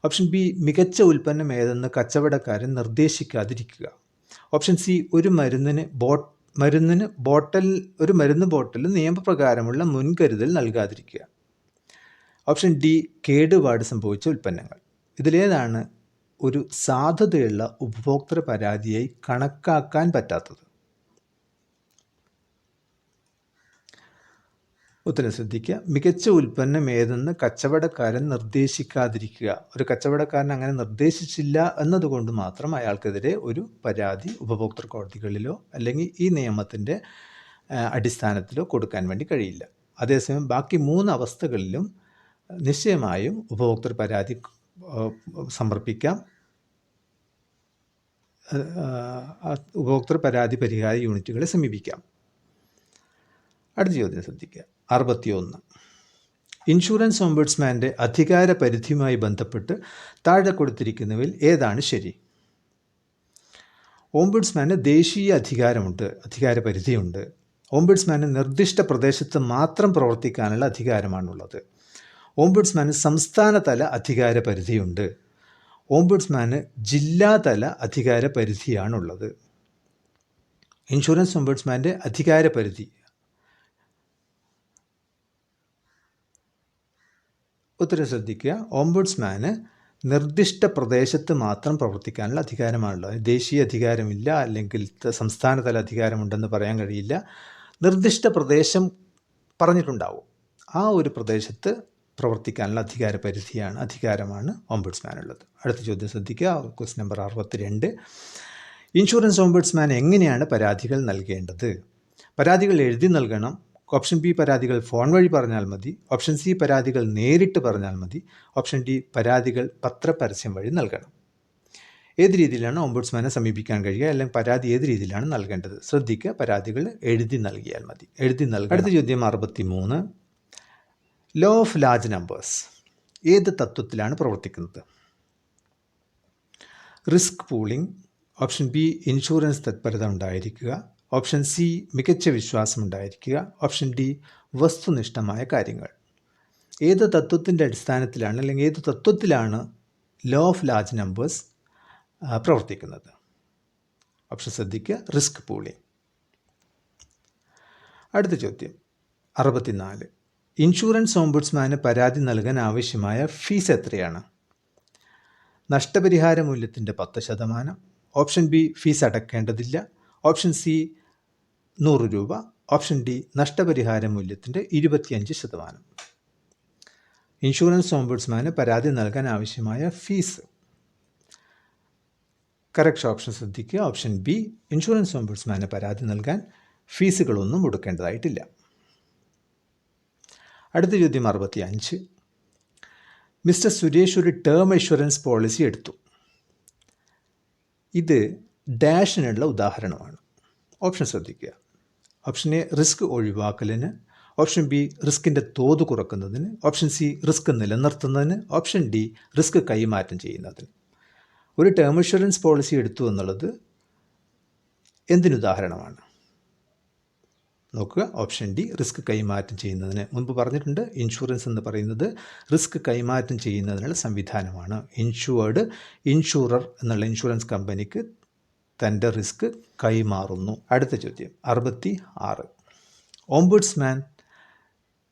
ഓപ്ഷൻ ബി മികച്ച ഉൽപ്പന്നം ഏതെന്ന് കച്ചവടക്കാരൻ നിർദ്ദേശിക്കാതിരിക്കുക. ഓപ്ഷൻ സി ഒരു മരുന്ന് ബോട്ടിൽ നിയമപ്രകാരമുള്ള മുൻകരുതൽ നൽകാതിരിക്കുക. ഓപ്ഷൻ ഡി കേടുപാട് സംഭവിച്ച ഉൽപ്പന്നങ്ങൾ. ഇതിലേതാണ് ഒരു സാധുതയുള്ള ഉപഭോക്തൃ പരാതിയായി കണക്കാക്കാൻ പറ്റാത്തത്? ഉത്തരം ശ്രദ്ധിക്കുക. മികച്ച ഉൽപ്പന്നം ഏതെന്ന് കച്ചവടക്കാരൻ നിർദ്ദേശിക്കാതിരിക്കുക. ഒരു കച്ചവടക്കാരൻ അങ്ങനെ നിർദ്ദേശിച്ചില്ല എന്നതുകൊണ്ട് മാത്രം അയാൾക്കെതിരെ ഒരു പരാതി ഉപഭോക്തൃ കോടതികളിലോ അല്ലെങ്കിൽ ഈ നിയമത്തിൻ്റെ അടിസ്ഥാനത്തിലോ കൊടുക്കാൻ വേണ്ടി കഴിയില്ല. അതേസമയം ബാക്കി 3 അവസ്ഥകളിലും നിശ്ചയമായും ഉപഭോക്തൃ പരാതി സമർപ്പിക്കാം. ഉപഭോക്തൃ പരാതി പരിഹാര യൂണിറ്റുകളെ സമീപിക്കാം. അടുത്ത ചോദ്യം ശ്രദ്ധിക്കുക. 61. ഇൻഷുറൻസ് ഓംബുഡ്സ്മാൻ്റെ അധികാര പരിധിയുമായി ബന്ധപ്പെട്ട് താഴെ കൊടുത്തിരിക്കുന്നവയിൽ ഏതാണ് ശരി? ഓംബുഡ്സ്മാന് ദേശീയ അധികാര പരിധിയുണ്ട്. ഓംബുഡ്സ്മാന് നിർദ്ദിഷ്ട പ്രദേശത്ത് മാത്രം പ്രവർത്തിക്കാനുള്ള അധികാരമാണുള്ളത്. ഓംബുഡ്സ്മാന് സംസ്ഥാനതല അധികാര പരിധിയുണ്ട്. ഓംബുഡ്സ്മാന് ജില്ലാതല അധികാര പരിധിയാണുള്ളത്. ഇൻഷുറൻസ് ഓംബുഡ്സ്മാൻ്റെ അധികാര പരിധി. ഉത്തരം ശ്രദ്ധിക്കുക. ഓംബുഡ്സ്മാന് നിർദ്ദിഷ്ട പ്രദേശത്ത് മാത്രം പ്രവർത്തിക്കാനുള്ള അധികാരമാണുള്ളത്. ദേശീയ അധികാരമില്ല അല്ലെങ്കിൽ സംസ്ഥാനതല അധികാരമുണ്ടെന്ന് പറയാൻ കഴിയില്ല. നിർദ്ദിഷ്ട പ്രദേശം പറഞ്ഞിട്ടുണ്ടാവും. ആ ഒരു പ്രദേശത്ത് പ്രവർത്തിക്കാനുള്ള അധികാരമാണ് ഓംബുഡ്സ്മാനുള്ളത്. അടുത്ത ചോദ്യം ശ്രദ്ധിക്കുക. Question number 62. ഇൻഷുറൻസ് ഓംബുഡ്സ്മാൻ എങ്ങനെയാണ് പരാതികൾ നൽകേണ്ടത്? പരാതികൾ എഴുതി നൽകണം. ഓപ്ഷൻ ബി പരാതികൾ ഫോൺ വഴി പറഞ്ഞാൽ മതി. ഓപ്ഷൻ സി പരാതികൾ നേരിട്ട് പറഞ്ഞാൽ മതി. ഓപ്ഷൻ ഡി പരാതികൾ പത്രപരസ്യം വഴി നൽകണം. ഏത് രീതിയിലാണ് ഓംബുഡ്സ്മാനെ സമീപിക്കാൻ കഴിയുക, അല്ലെങ്കിൽ പരാതി ഏത് രീതിയിലാണ് നൽകേണ്ടത്? ശ്രദ്ധിക്കുക. പരാതികൾ എഴുതി നൽകിയാൽ മതി. അടുത്ത ചോദ്യം 63. ലോ ഓഫ് ലാർജ് നമ്പേഴ്സ് ഏത് തത്വത്തിലാണ് പ്രവർത്തിക്കുന്നത്? Risk pooling. Option B insurance തത്പരത ഉണ്ടായിരിക്കുക. ഓപ്ഷൻ സി മികച്ച വിശ്വാസം ഉണ്ടായിരിക്കുക. ഓപ്ഷൻ ഡി വസ്തുനിഷ്ഠമായ കാര്യങ്ങൾ. ഏത് തത്വത്തിൻ്റെ അടിസ്ഥാനത്തിലാണ് അല്ലെങ്കിൽ ഏത് തത്വത്തിലാണ് ലോ ഓഫ് ലാർജ് നമ്പേഴ്സ് പ്രവർത്തിക്കുന്നത്? ഓപ്ഷൻ ശ്രദ്ധിക്കുക, റിസ്ക് പൂളിംഗ്. അടുത്ത ചോദ്യം 64. ഇൻഷുറൻസ് ഓംബുഡ്സ്മാന് പരാതി നൽകാൻ ആവശ്യമായ ഫീസ് എത്രയാണ്? നഷ്ടപരിഹാര മൂല്യത്തിൻ്റെ 10%. ഓപ്ഷൻ ബി ഫീസ് അടയ്ക്കേണ്ടതില്ല. ഓപ്ഷൻ സി 100 രൂപ. ഓപ്ഷൻ ഡി നഷ്ടപരിഹാര മൂല്യത്തിൻ്റെ 25%. ഇൻഷുറൻസ് ഓംബുഡ്സ്മാന് പരാതി നൽകാൻ ആവശ്യമായ ഫീസ്. കറക്റ്റ് ഓപ്ഷൻ ശ്രദ്ധിക്കുക, ഓപ്ഷൻ ബി. ഇൻഷുറൻസ് ഓംബുഡ്സ്മാന് പരാതി നൽകാൻ ഫീസുകളൊന്നും കൊടുക്കേണ്ടതായിട്ടില്ല. അടുത്ത ചോദ്യം 65. മിസ്റ്റർ സുരേഷ് ഒരു ടേം ഇൻഷുറൻസ് പോളിസി എടുത്തു. ഇത് ഡാഷിനുള്ള ഉദാഹരണമാണ്. ഓപ്ഷൻ ശ്രദ്ധിക്കുക. ഓപ്ഷൻ എ റിസ്ക് ഒഴിവാക്കലിന്. ഓപ്ഷൻ ബി റിസ്കിൻ്റെ തോത് കുറക്കുന്നതിന്. ഓപ്ഷൻ സി റിസ്ക് നിലനിർത്തുന്നതിന്. ഓപ്ഷൻ ഡി റിസ്ക് കൈമാറ്റം ചെയ്യുന്നതിന്. ഒരു ടേം ഇൻഷുറൻസ് പോളിസി എടുത്തു എന്നുള്ളത് എന്തിനുദാഹരണമാണ്? നോക്കുക, ഓപ്ഷൻ ഡി റിസ്ക് കൈമാറ്റം ചെയ്യുന്നതിന്. മുൻപ് പറഞ്ഞിട്ടുണ്ട്, ഇൻഷുറൻസ് എന്ന് പറയുന്നത് റിസ്ക് കൈമാറ്റം ചെയ്യുന്നതിനുള്ള സംവിധാനമാണ്. ഇൻഷുറർ എന്നുള്ള ഇൻഷുറൻസ് കമ്പനിക്ക് തൻ്റെ റിസ്ക് കൈമാറുന്നു. അടുത്ത ചോദ്യം 66. ഓംബുഡ്സ്മാൻ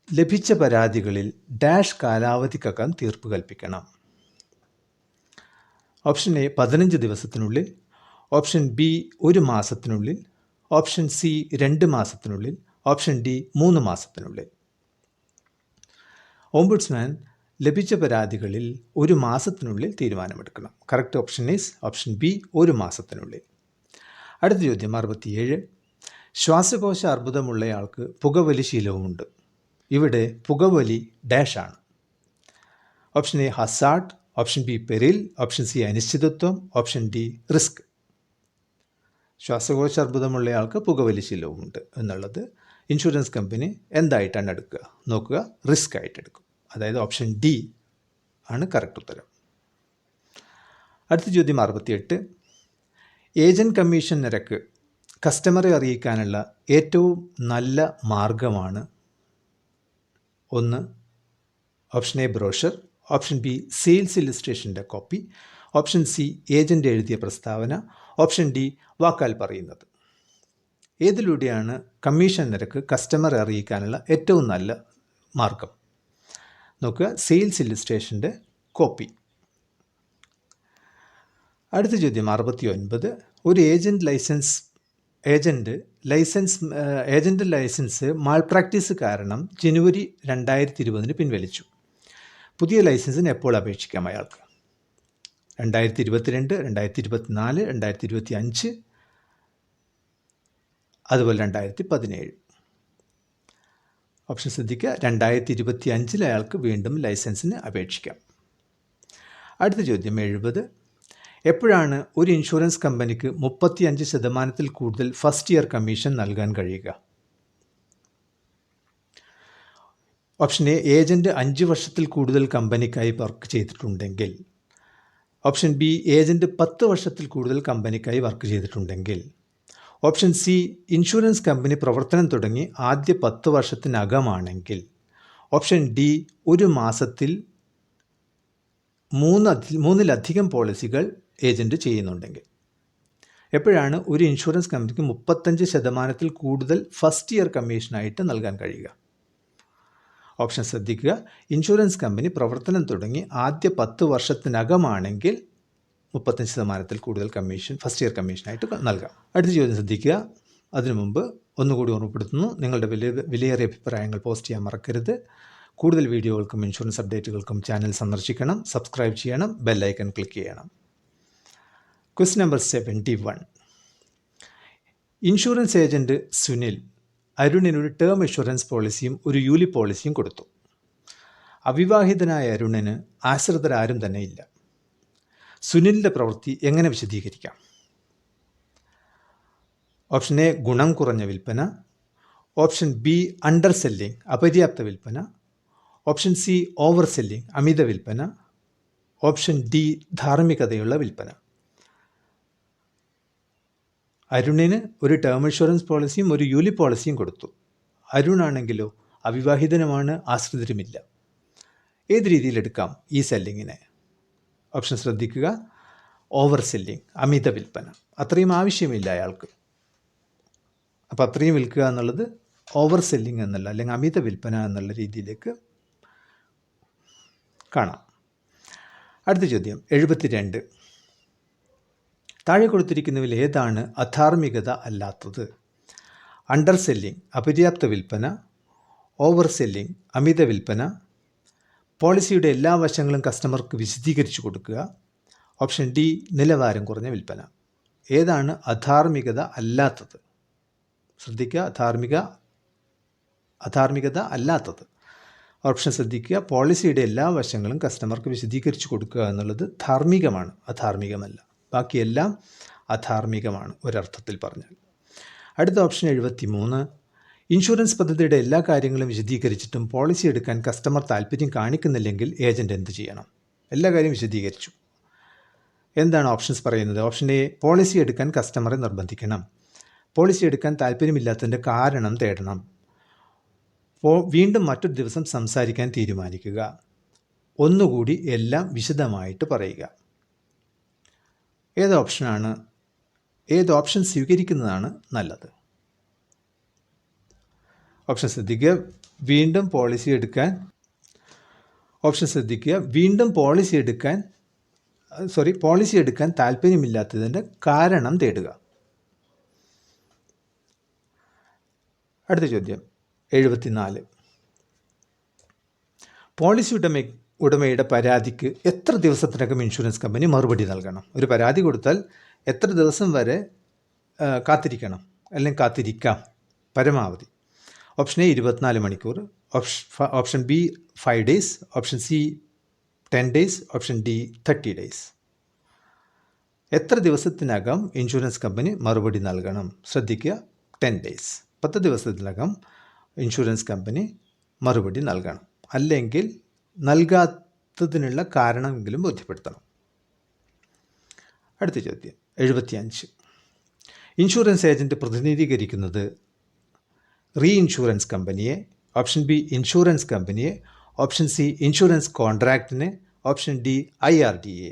ലഭിച്ച പരാതികളിൽ ഡാഷ് കാലാവധിക്കകം തീർപ്പ് കൽപ്പിക്കണം. ഓപ്ഷൻ എ 15 ദിവസത്തിനുള്ളിൽ. ഓപ്ഷൻ ബി 1 മാസത്തിനുള്ളിൽ. ഓപ്ഷൻ സി 2 മാസത്തിനുള്ളിൽ. ഓപ്ഷൻ ഡി 3 മാസത്തിനുള്ളിൽ. ഓംബുഡ്സ്മാൻ ലഭിച്ച പരാതികളിൽ 1 മാസത്തിനുള്ളിൽ തീരുമാനമെടുക്കണം. Correct option is option B, 1 മാസത്തിനുള്ളിൽ. അടുത്ത ചോദ്യം 67. ശ്വാസകോശ അർബുദമുള്ളയാൾക്ക് പുകവലി ശീലവുമുണ്ട്. ഇവിടെ പുകവലി ഡാഷാണ്. Option A hazard. Option B peril. Option C അനിശ്ചിതത്വം. Option D risk. ശ്വാസകോശ അർബുദമുള്ളയാൾക്ക് പുകവലി ശീലവുമുണ്ട് എന്നുള്ളത് ഇൻഷുറൻസ് കമ്പനി എന്തായിട്ടാണ് എടുക്കുക? നോക്കുക, റിസ്ക് ആയിട്ട് എടുക്കും. അതായത് ഓപ്ഷൻ ഡി ആണ് കറക്റ്റ് ഉത്തരം. അടുത്ത ചോദ്യം 68. ഏജൻറ് കമ്മീഷൻ നിരക്ക് കസ്റ്റമറെ അറിയിക്കാനുള്ള ഏറ്റവും നല്ല മാർഗമാണ് 1. Option A brochure. Option B sales ഇല്ലസ്ട്രേഷൻ്റെ കോപ്പി. ഓപ്ഷൻ സി ഏജൻ്റ് എഴുതിയ പ്രസ്താവന. ഓപ്ഷൻ ഡി വാക്കാൽ പറയുന്നത്. ഏതിലൂടെയാണ് കമ്മീഷൻ നിരക്ക് കസ്റ്റമറെ അറിയിക്കാനുള്ള ഏറ്റവും നല്ല മാർഗം? നോക്കുക, സെയിൽസ് ഇല്ലസ്ട്രേഷൻ്റെ കോപ്പി. അടുത്ത ചോദ്യം 69. ഒരു ഏജൻ്റ് ലൈസൻസ് മാൾ പ്രാക്ടീസ് കാരണം ജനുവരി 2020 പിൻവലിച്ചു. പുതിയ ലൈസൻസിന് എപ്പോൾ അപേക്ഷിക്കാം അയാൾക്ക്? 2022, 2024, 2025, അതുപോലെ 2017. ഓപ്ഷൻ ശ്രദ്ധിക്കുക, 2025 അയാൾക്ക് വീണ്ടും ലൈസൻസിന് അപേക്ഷിക്കാം. അടുത്ത ചോദ്യം 70. എപ്പോഴാണ് ഒരു ഇൻഷുറൻസ് കമ്പനിക്ക് 35% കൂടുതൽ ഫസ്റ്റ് ഇയർ കമ്മീഷൻ നൽകാൻ കഴിയുക? ഓപ്ഷൻ എ ഏജൻറ്റ് 5 വർഷത്തിൽ കൂടുതൽ കമ്പനിക്കായി വർക്ക് ചെയ്തിട്ടുണ്ടെങ്കിൽ. ഓപ്ഷൻ ബി ഏജൻറ്റ് 10 വർഷത്തിൽ കൂടുതൽ കമ്പനിക്കായി വർക്ക് ചെയ്തിട്ടുണ്ടെങ്കിൽ. ഓപ്ഷൻ സി ഇൻഷുറൻസ് കമ്പനി പ്രവർത്തനം തുടങ്ങി ആദ്യ 10 വർഷത്തിനകമാണെങ്കിൽ. ഓപ്ഷൻ ഡി 1 മാസത്തിൽ 3-ലധികം പോളിസികൾ ഏജൻറ്റ് ചെയ്യുന്നുണ്ടെങ്കിൽ. എപ്പോഴാണ് ഒരു ഇൻഷുറൻസ് കമ്പനിക്ക് 35% കൂടുതൽ ഫസ്റ്റ് ഇയർ കമ്മീഷനായിട്ട് നൽകാൻ കഴിയുക? ഓപ്ഷൻ ശ്രദ്ധിക്കുക, ഇൻഷുറൻസ് കമ്പനി പ്രവർത്തനം തുടങ്ങി ആദ്യ 10 വർഷത്തിനകമാണെങ്കിൽ 35% കൂടുതൽ കമ്മീഷൻ ഫസ്റ്റ് ഇയർ കമ്മീഷനായിട്ട് നൽകാം. അടുത്ത ചോദ്യം ശ്രദ്ധിക്കുക. അതിനു മുമ്പ് ഒന്നുകൂടി ഓർമ്മപ്പെടുത്തുന്നു, നിങ്ങളുടെ വിലയേറിയ അഭിപ്രായങ്ങൾ പോസ്റ്റ് ചെയ്യാൻ മറക്കരുത്. കൂടുതൽ വീഡിയോകൾക്കും ഇൻഷുറൻസ് അപ്ഡേറ്റുകൾക്കും ചാനൽ സന്ദർശിക്കണം, സബ്സ്ക്രൈബ് ചെയ്യണം, ബെല്ലൈക്കൺ ക്ലിക്ക് ചെയ്യണം. Question number 71. Insurance agent Sunil അരുണിന് ഒരു ടേം ഇൻഷുറൻസ് പോളിസിയും ഒരു യൂലി പോളിസിയും കൊടുത്തു. അവിവാഹിതനായ അരുണിന് ആശ്രിതരാരും തന്നെ ഇല്ല. സുനിലിൻ്റെ പ്രവൃത്തി എങ്ങനെ വിശദീകരിക്കാം? ഓപ്ഷൻ എ ഗുണം കുറഞ്ഞ വിൽപ്പന. ഓപ്ഷൻ ബി അണ്ടർ സെല്ലിംഗ് അപര്യാപ്ത വിൽപ്പന. ഓപ്ഷൻ സി ഓവർ സെല്ലിംഗ് അമിത വിൽപ്പന. ഓപ്ഷൻ ഡി ധാർമ്മികതയുള്ള വിൽപ്പന. അരുണിന് ഒരു ടേം ഇൻഷുറൻസ് പോളിസിയും ഒരു യൂലി പോളിസിയും കൊടുത്തു. അരുണാണെങ്കിലോ അവിവാഹിതനുമാണ്, ആശ്രിതരുമില്ല. ഏത് രീതിയിലെടുക്കാം ഈ സെല്ലിങ്ങിനെ? ഓപ്ഷൻ ശ്രദ്ധിക്കുക. ഓവർ സെല്ലിങ്, അമിത വിൽപ്പന. അത്രയും ആവശ്യമില്ല അയാൾക്ക്, അപ്പോൾ അത്രയും വിൽക്കുക എന്നുള്ളത് ഓവർ സെല്ലിങ് എന്നല്ല, അല്ലെങ്കിൽ അമിത വിൽപ്പന എന്നുള്ള രീതിയിലേക്ക് കാണാം. അടുത്ത ചോദ്യം 72. താഴെ കൊടുത്തിരിക്കുന്നതിൽ ഏതാണ് അധാർമികത അല്ലാത്തത്? അണ്ടർ സെല്ലിംഗ്, അപര്യാപ്ത വിൽപ്പന; ഓവർ സെല്ലിംഗ്, അമിത വിൽപ്പന; പോളിസിയുടെ എല്ലാ വശങ്ങളും കസ്റ്റമർക്ക് വിശദീകരിച്ചു കൊടുക്കുക; ഓപ്ഷൻ ഡി, നിലവാരം കുറഞ്ഞ വിൽപ്പന. ഏതാണ് അധാർമികത അല്ലാത്തത്? ശ്രദ്ധിക്കുക, അധാർമികത അല്ലാത്തത്. ഓപ്ഷൻ ശ്രദ്ധിക്കുക. പോളിസിയുടെ എല്ലാ വശങ്ങളും കസ്റ്റമർക്ക് വിശദീകരിച്ചു കൊടുക്കുക എന്നുള്ളത് ധാർമ്മികമാണ്, അധാർമികമല്ല. ബാക്കിയെല്ലാം അധാർമികമാണ് ഒരർത്ഥത്തിൽ പറഞ്ഞാൽ. അടുത്ത ഓപ്ഷൻ 73. ഇൻഷുറൻസ് പദ്ധതിയുടെ എല്ലാ കാര്യങ്ങളും വിശദീകരിച്ചിട്ടും പോളിസി എടുക്കാൻ കസ്റ്റമർ താല്പര്യം കാണിക്കുന്നില്ലെങ്കിൽ ഏജൻറ്റ് എന്ത് ചെയ്യണം? എല്ലാ കാര്യം വിശദീകരിച്ചു. എന്താണ് ഓപ്ഷൻസ് പറയുന്നത്? ഓപ്ഷൻ എ, പോളിസി എടുക്കാൻ കസ്റ്റമറെ നിർബന്ധിക്കണം. പോളിസി എടുക്കാൻ താല്പര്യമില്ലാത്തതിൻ്റെ കാരണം തേടണം. വീണ്ടും മറ്റൊരു ദിവസം സംസാരിക്കാൻ തീരുമാനിക്കുക. ഒന്നുകൂടി എല്ലാം വിശദമായിട്ട് പറയുക. ഏത് ഓപ്ഷൻ സ്വീകരിക്കുന്നതാണ് നല്ലത്? ഓപ്ഷൻ ശ്രദ്ധിക്കുക. വീണ്ടും പോളിസി എടുക്കാൻ താല്പര്യമില്ലാത്തതിൻ്റെ കാരണം തേടുക. അടുത്ത ചോദ്യം 74. പോളിസി ഉടമയുടെ പരാതിക്ക് എത്ര ദിവസത്തിനകം ഇൻഷുറൻസ് കമ്പനി മറുപടി നൽകണം? ഒരു പരാതി കൊടുത്താൽ എത്ര ദിവസം വരെ കാത്തിരിക്കണം, അല്ലെങ്കിൽ കാത്തിരിക്കാം പരമാവധി? ഓപ്ഷൻ എ 24 മണിക്കൂർ, option B 5 days, option C 10 days, option D 30 days. എത്ര ദിവസത്തിനകം ഇൻഷുറൻസ് കമ്പനി മറുപടി നൽകണം? ശ്രദ്ധിക്കുക, 10 days, 10 ദിവസത്തിനകം ഇൻഷുറൻസ് കമ്പനി മറുപടി നൽകണം. അല്ലെങ്കിൽ നൽകാത്തതിനുള്ള കാരണമെങ്കിലും ബോധ്യപ്പെടുത്തണം. അടുത്ത ചോദ്യം 75. ഇൻഷുറൻസ് ഏജൻറ്റ് പ്രതിനിധീകരിക്കുന്നത് റീ ഇൻഷുറൻസ് കമ്പനിയെ, ഓപ്ഷൻ ബി ഇൻഷുറൻസ് കമ്പനിയെ, ഓപ്ഷൻ സി ഇൻഷുറൻസ് കോൺട്രാക്റ്റിനെ, ഓപ്ഷൻ ഡി IRDA.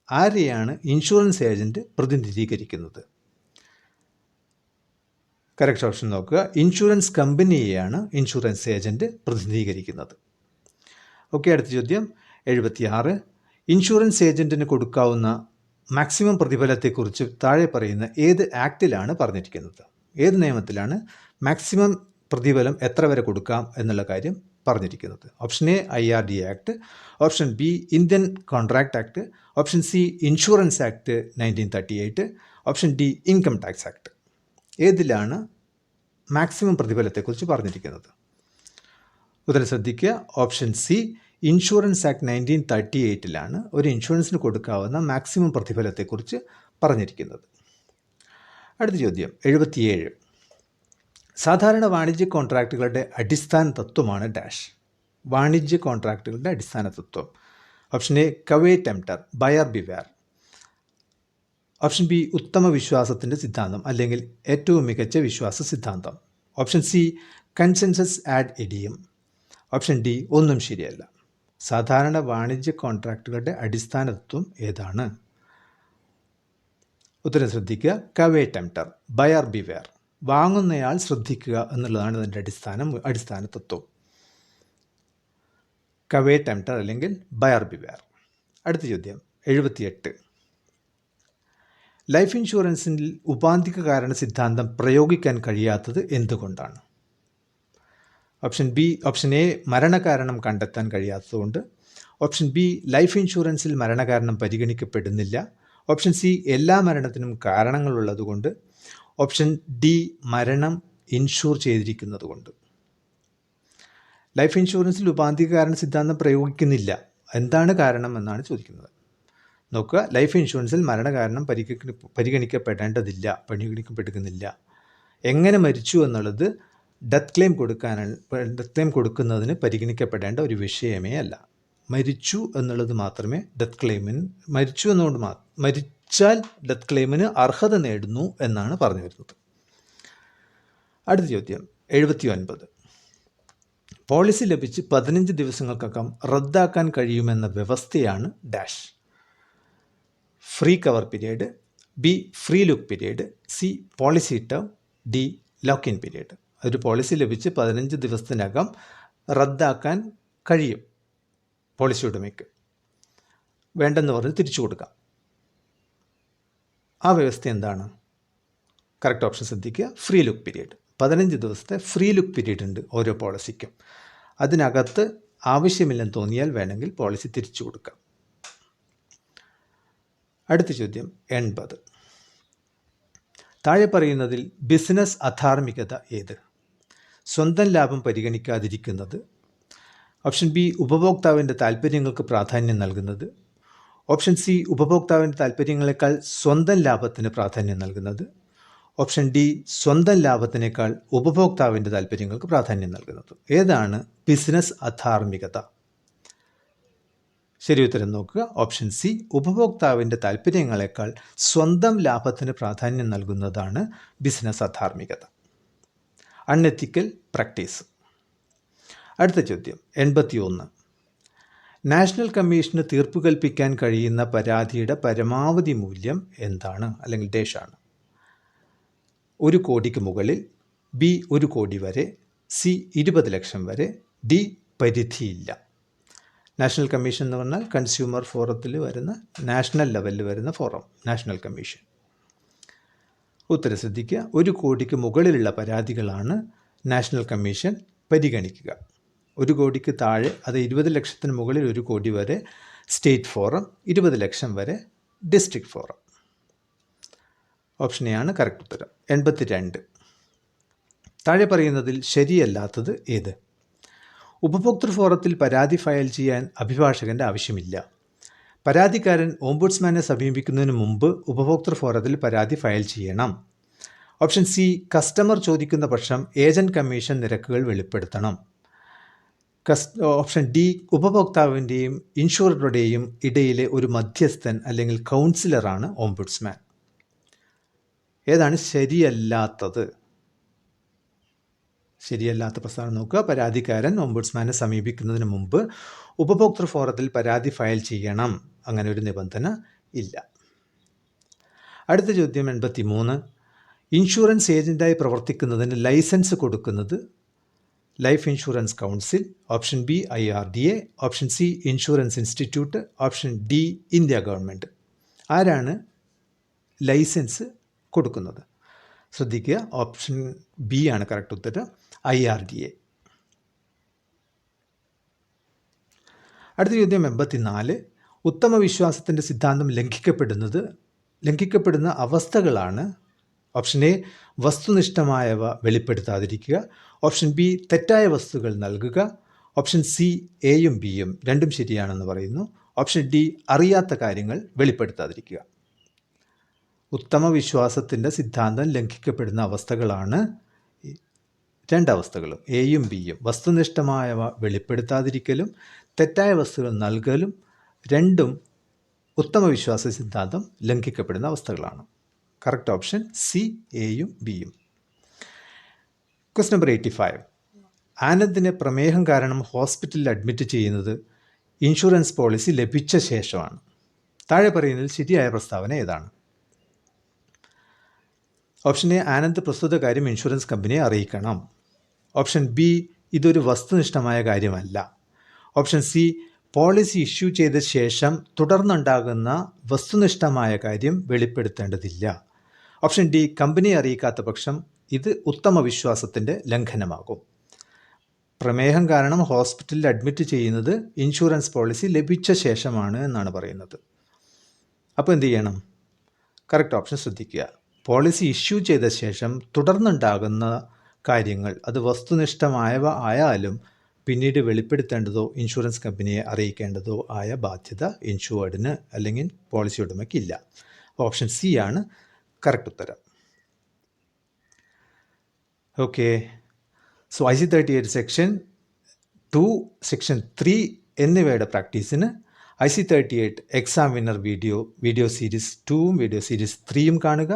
ആരെയാണ് ഇൻഷുറൻസ് ഏജൻറ്റ് പ്രതിനിധീകരിക്കുന്നത്? കറക്റ്റ് ഓപ്ഷൻ നോക്കുക. ഇൻഷുറൻസ് കമ്പനിയെയാണ് ഇൻഷുറൻസ് ഏജൻറ്റ് പ്രതിനിധീകരിക്കുന്നത്. ഓക്കെ, അടുത്ത ചോദ്യം 76. ഇൻഷുറൻസ് ഏജൻറ്റിന് കൊടുക്കാവുന്ന മാക്സിമം പ്രതിഫലത്തെക്കുറിച്ച് താഴെ പറയുന്ന ഏത് ആക്റ്റിലാണ് പറഞ്ഞിരിക്കുന്നത്? ഏത് നിയമത്തിലാണ് മാക്സിമം പ്രതിഫലം എത്ര വരെ കൊടുക്കാം എന്നുള്ള കാര്യം പറഞ്ഞിരിക്കുന്നത്? Option A IRDA act, option B Indian contract act, option C insurance act 1938, option D income tax act. ഏതിലാണ് മാക്സിമം പ്രതിഫലത്തെക്കുറിച്ച് പറഞ്ഞിരിക്കുന്നത്? ഉത്തരം ശ്രദ്ധിക്കുക. ഓപ്ഷൻ സി ഇൻഷുറൻസ് ആക്ട് 1938 ഒരു ഇൻഷുറൻസിന് കൊടുക്കാവുന്ന മാക്സിമം പ്രതിഫലത്തെക്കുറിച്ച് പറഞ്ഞിരിക്കുന്നത്. അടുത്ത ചോദ്യം 77. സാധാരണ വാണിജ്യ കോൺട്രാക്റ്റുകളുടെ അടിസ്ഥാന തത്വമാണ് ഡാഷ്. വാണിജ്യ കോൺട്രാക്റ്റുകളുടെ അടിസ്ഥാന തത്വം. Option A caveat emptor, buyer beware. Option B ഉത്തമ വിശ്വാസത്തിൻ്റെ സിദ്ധാന്തം, അല്ലെങ്കിൽ ഏറ്റവും മികച്ച വിശ്വാസ സിദ്ധാന്തം. Option C consensus ad idem. Option D ഒന്നും ശരിയല്ല. സാധാരണ വാണിജ്യ കോൺട്രാക്റ്റുകളുടെ അടിസ്ഥാന തത്വം ഏതാണ്? ഉത്തരം ശ്രദ്ധിക്കുക. കവേ ടെംപ്റ്റർ, ബയർ ബിവെയർ. വാങ്ങുന്നയാൾ ശ്രദ്ധിക്കുക എന്നുള്ളതാണ് ഇതിൻ്റെ അടിസ്ഥാന തത്വം. കവേ ടെംപ്റ്റർ അല്ലെങ്കിൽ ബയർ ബിവെയർ. അടുത്ത ചോദ്യം 78. ലൈഫ് ഇൻഷുറൻസിൽ ഉപാധിക കാരണ സിദ്ധാന്തം പ്രയോഗിക്കാൻ കഴിയാത്തത് എന്തുകൊണ്ടാണ്? ഓപ്ഷൻ എ മരണകാരണം കണ്ടെത്താൻ കഴിയാത്തതുകൊണ്ട്. ഓപ്ഷൻ ബി ലൈഫ് ഇൻഷുറൻസിൽ മരണകാരണം പരിഗണിക്കപ്പെടുന്നില്ല. ഓപ്ഷൻ സി എല്ലാ മരണത്തിനും കാരണങ്ങളുള്ളതുകൊണ്ട്. ഓപ്ഷൻ ഡി മരണം ഇൻഷൂർ ചെയ്തിരിക്കുന്നതുകൊണ്ട്. ലൈഫ് ഇൻഷുറൻസിൽ ഉപാധിക കാരണ സിദ്ധാന്തം പ്രയോഗിക്കുന്നില്ല, എന്താണ് കാരണം എന്നാണ് ചോദിക്കുന്നത്. നോക്കുക, ലൈഫ് ഇൻഷുറൻസിൽ മരണകാരണം പരിഗണിക്കപ്പെടുന്നില്ല. എങ്ങനെ മരിച്ചു എന്നുള്ളത് ഡെത്ത് ക്ലെയിം കൊടുക്കുന്നതിന് പരിഗണിക്കപ്പെടേണ്ട ഒരു വിഷയമേ അല്ല. മരിച്ചു എന്നുള്ളത് മാത്രമേ ഡെത്ത് ക്ലെയിമിന് മരിച്ചാൽ ഡെത്ത് ക്ലെയിമിന് അർഹത നേടുന്നു എന്നാണ് പറഞ്ഞു വരുന്നത്. അടുത്ത ചോദ്യം 79. പോളിസി ലഭിച്ച് 15 ദിവസങ്ങൾക്കകം റദ്ദാക്കാൻ കഴിയുമെന്ന വ്യവസ്ഥയാണ് dash. Free cover period, B free look period, C policy term, D lock in period. ഒരു പോളിസി ലഭിച്ച് 15 ദിവസത്തിനകം റദ്ദാക്കാൻ കഴിയും പോളിസി ഉടമയ്ക്ക്, വേണ്ടെന്ന് പറഞ്ഞ് തിരിച്ചു കൊടുക്കാം. ആ വ്യവസ്ഥ എന്താണ്? കറക്റ്റ് ഓപ്ഷൻ ശ്രദ്ധിക്കുക, ഫ്രീ ലുക്ക് പീരീഡ്. 15 ദിവസത്തെ ഫ്രീ ലുക്ക് പീരീഡ് ഉണ്ട് ഓരോ പോളിസിക്കും. അതിനകത്ത് ആവശ്യമില്ലെന്ന് തോന്നിയാൽ വേണമെങ്കിൽ പോളിസി തിരിച്ചു കൊടുക്കാം. അടുത്ത ചോദ്യം 80. താഴെ പറയുന്നതിൽ ബിസിനസ് അധാർമികത ഏത്? സ്വന്തം ലാഭം പരിഗണിക്കാതിരിക്കുന്നത്, ഓപ്ഷൻ ബി ഉപഭോക്താവിൻ്റെ താൽപ്പര്യങ്ങൾക്ക് പ്രാധാന്യം നൽകുന്നത്, ഓപ്ഷൻ സി ഉപഭോക്താവിൻ്റെ താൽപ്പര്യങ്ങളെക്കാൾ സ്വന്തം ലാഭത്തിന് പ്രാധാന്യം നൽകുന്നത്, ഓപ്ഷൻ ഡി സ്വന്തം ലാഭത്തിനേക്കാൾ ഉപഭോക്താവിൻ്റെ താൽപ്പര്യങ്ങൾക്ക് പ്രാധാന്യം നൽകുന്നത്. ഏതാണ് ബിസിനസ് അധാർമികത? ശരി ഉത്തരം നോക്കുക, ഓപ്ഷൻ സി ഉപഭോക്താവിൻ്റെ താൽപ്പര്യങ്ങളെക്കാൾ സ്വന്തം ലാഭത്തിന് പ്രാധാന്യം നൽകുന്നതാണ് ബിസിനസ് അധാർമികത, അൺഎത്തിക്കൽ പ്രാക്ടീസ്. അടുത്ത ചോദ്യം 81. നാഷണൽ കമ്മീഷന് തീർപ്പ് കൽപ്പിക്കാൻ കഴിയുന്ന പരാതിയുടെ പരമാവധി മൂല്യം എന്താണ് അല്ലെങ്കിൽ ഡേഷാണ്? 1 കോടിക്ക് മുകളിൽ, ബി 1 കോടി വരെ, സി 20 ലക്ഷം വരെ, ഡി പരിധിയില്ല. നാഷണൽ കമ്മീഷൻ എന്ന് പറഞ്ഞാൽ കൺസ്യൂമർ ഫോറത്തിൽ വരുന്ന, നാഷണൽ ലെവലിൽ വരുന്ന ഫോറം നാഷണൽ കമ്മീഷൻ. ഉത്തരം ശ്രദ്ധിക്കുക, 1 കോടിക്ക് മുകളിലുള്ള പരാതികളാണ് നാഷണൽ കമ്മീഷൻ പരിഗണിക്കുക. 1 കോടിക്ക് താഴെ, അത് 20 ലക്ഷത്തിന് മുകളിൽ 1 കോടി വരെ സ്റ്റേറ്റ് ഫോറം, 20 ലക്ഷം വരെ ഡിസ്ട്രിക്ട് ഫോറം. ഓപ്ഷൻ എ ആണ് കറക്റ്റ് ഉത്തരം. 82. താഴെ പറയുന്നതിൽ ശരിയല്ലാത്തത് ഏത്? ഉപഭോക്തൃ ഫോറത്തിൽ പരാതി ഫയൽ ചെയ്യാൻ അഭിഭാഷകൻ്റെ ആവശ്യമില്ല. പരാതിക്കാരൻ ഓംബുഡ്സ്മാനെ സമീപിക്കുന്നതിന് മുമ്പ് ഉപഭോക്തൃ ഫോറത്തിൽ പരാതി ഫയൽ ചെയ്യണം. ഓപ്ഷൻ സി കസ്റ്റമർ ചോദിക്കുന്ന പക്ഷം ഏജന്റ് കമ്മീഷൻ നിരക്കുകൾ വെളിപ്പെടുത്തണം. ഓപ്ഷൻ ഡി ഉപഭോക്താവിൻ്റെയും ഇൻഷുററുടെയും ഇടയിലെ ഒരു മധ്യസ്ഥൻ അല്ലെങ്കിൽ കൗൺസിലറാണ് ഓംബുഡ്സ്മാൻ. ഏതാണ് ശരിയല്ലാത്തത്? ശരിയല്ലാത്ത പ്രസ്താവന നോക്കുക. പരാതിക്കാരൻ ഓംബുഡ്സ്മാനെ സമീപിക്കുന്നതിന് മുമ്പ് ഉപഭോക്തൃ ഫോറത്തിൽ പരാതി ഫയൽ ചെയ്യണം, അങ്ങനെ ഒരു നിബന്ധന ഇല്ല. അടുത്ത ചോദ്യം 83. ഇൻഷുറൻസ് ഏജൻറ്റായി പ്രവർത്തിക്കുന്നതിന് ലൈസൻസ് കൊടുക്കുന്നത് life insurance council, option B IRDA, option C insurance institute, option D India government. ആരാണ് ലൈസൻസ് കൊടുക്കുന്നത്? ശ്രദ്ധിക്കുക, ഓപ്ഷൻ ബി ആണ് കറക്റ്റ് ഉത്തരം, IRDA. അടുത്ത ചോദ്യം 84. ഉത്തമ വിശ്വാസത്തിൻ്റെ സിദ്ധാന്തം ലംഘിക്കപ്പെടുന്ന അവസ്ഥകളാണ് ഓപ്ഷൻ എ വസ്തുനിഷ്ഠമായവ വെളിപ്പെടുത്താതിരിക്കുക, ഓപ്ഷൻ ബി തെറ്റായ വസ്തുക്കൾ നൽകുക, ഓപ്ഷൻ സി എയും ബിയും രണ്ടും ശരിയാണെന്ന് പറയുന്നു, ഓപ്ഷൻ ഡി അറിയാത്ത കാര്യങ്ങൾ വെളിപ്പെടുത്താതിരിക്കുക. ഉത്തമ വിശ്വാസത്തിൻ്റെ സിദ്ധാന്തം ലംഘിക്കപ്പെടുന്ന അവസ്ഥകളാണ് 2 അവസ്ഥകളും, എയും ബിയും. വസ്തുനിഷ്ഠമായവ വെളിപ്പെടുത്താതിരിക്കലും തെറ്റായ വസ്തുക്കൾ നൽകലും രണ്ടും ഉത്തമ വിശ്വാസ സിദ്ധാന്തം ലംഘിക്കപ്പെടുന്ന അവസ്ഥകളാണ്. കറക്റ്റ് ഓപ്ഷൻ സി എയും ബിയും. Question number 85. ആനന്ദിനെ പ്രമേഹം കാരണം ഹോസ്പിറ്റലിൽ അഡ്മിറ്റ് ചെയ്യുന്നത് ഇൻഷുറൻസ് പോളിസി ലഭിച്ച ശേഷമാണ്. താഴെ പറയുന്നതിൽ ശരിയായ പ്രസ്താവന ഏതാണ്? ഓപ്ഷൻ എ ആനന്ദ് പ്രസ്തുത കാര്യം ഇൻഷുറൻസ് കമ്പനിയെ അറിയിക്കണം. ഓപ്ഷൻ ബി ഇതൊരു വസ്തുനിഷ്ഠമായ കാര്യമല്ല. ഓപ്ഷൻ സി പോളിസി ഇഷ്യൂ ചെയ്ത ശേഷം തുടർന്നുണ്ടാകുന്ന വസ്തുനിഷ്ഠമായ കാര്യം വെളിപ്പെടുത്തേണ്ടതില്ല. ഓപ്ഷൻ ഡി കമ്പനിയെ അറിയിക്കാത്ത പക്ഷം ഇത് ഉത്തമ വിശ്വാസത്തിൻ്റെ ലംഘനമാകും. പ്രമേഹം കാരണം ഹോസ്പിറ്റലിൽ അഡ്മിറ്റ് ചെയ്യുന്നത് ഇൻഷുറൻസ് പോളിസി ലഭിച്ച ശേഷമാണ് എന്നാണ് പറയുന്നത്. അപ്പോൾ എന്ത് ചെയ്യണം? കറക്റ്റ് ഓപ്ഷൻ ശ്രദ്ധിക്കുക. പോളിസി ഇഷ്യൂ ചെയ്ത ശേഷം തുടർന്നുണ്ടാകുന്ന കാര്യങ്ങൾ അത് വസ്തുനിഷ്ഠമായവ ആയാലും പിന്നീട് വെളിപ്പെടുത്തേണ്ടതോ ഇൻഷുറൻസ് കമ്പനിയെ അറിയിക്കേണ്ടതോ ആയ ബാധ്യത ഇൻഷുവേർഡിന് അല്ലെങ്കിൽ പോളിസി ഉടമയ്ക്കില്ല. ഓപ്ഷൻ സി ആണ് കറക്റ്റ് ഉത്തരം. Okay, so IC 38 section 2, section 3 എന്നിവയുടെ പ്രാക്ടീസിന് IC 38 exam winner video series 2ഉം വീഡിയോ സീരീസ് 3യും കാണുക.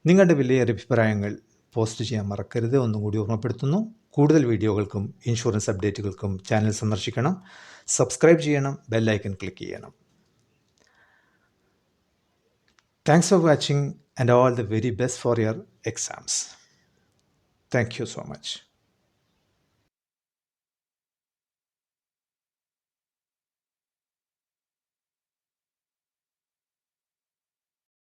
നിങ്ങളുടെ വിലയേറിയ അഭിപ്രായങ്ങൾ പോസ്റ്റ് ചെയ്യാൻ മറക്കരുത്. ഒന്നും കൂടി ഓർമ്മപ്പെടുത്തുന്നു. കൂടുതൽ വീഡിയോകൾക്കും ഇൻഷുറൻസ് അപ്ഡേറ്റുകൾക്കും ചാനൽ സന്ദർശിക്കണം. സബ്സ്ക്രൈബ് ചെയ്യണം, ബെല്ലൈക്കൺ ക്ലിക്ക് ചെയ്യണം. Thanks for watching and all the very best for your exams. Thank you so much.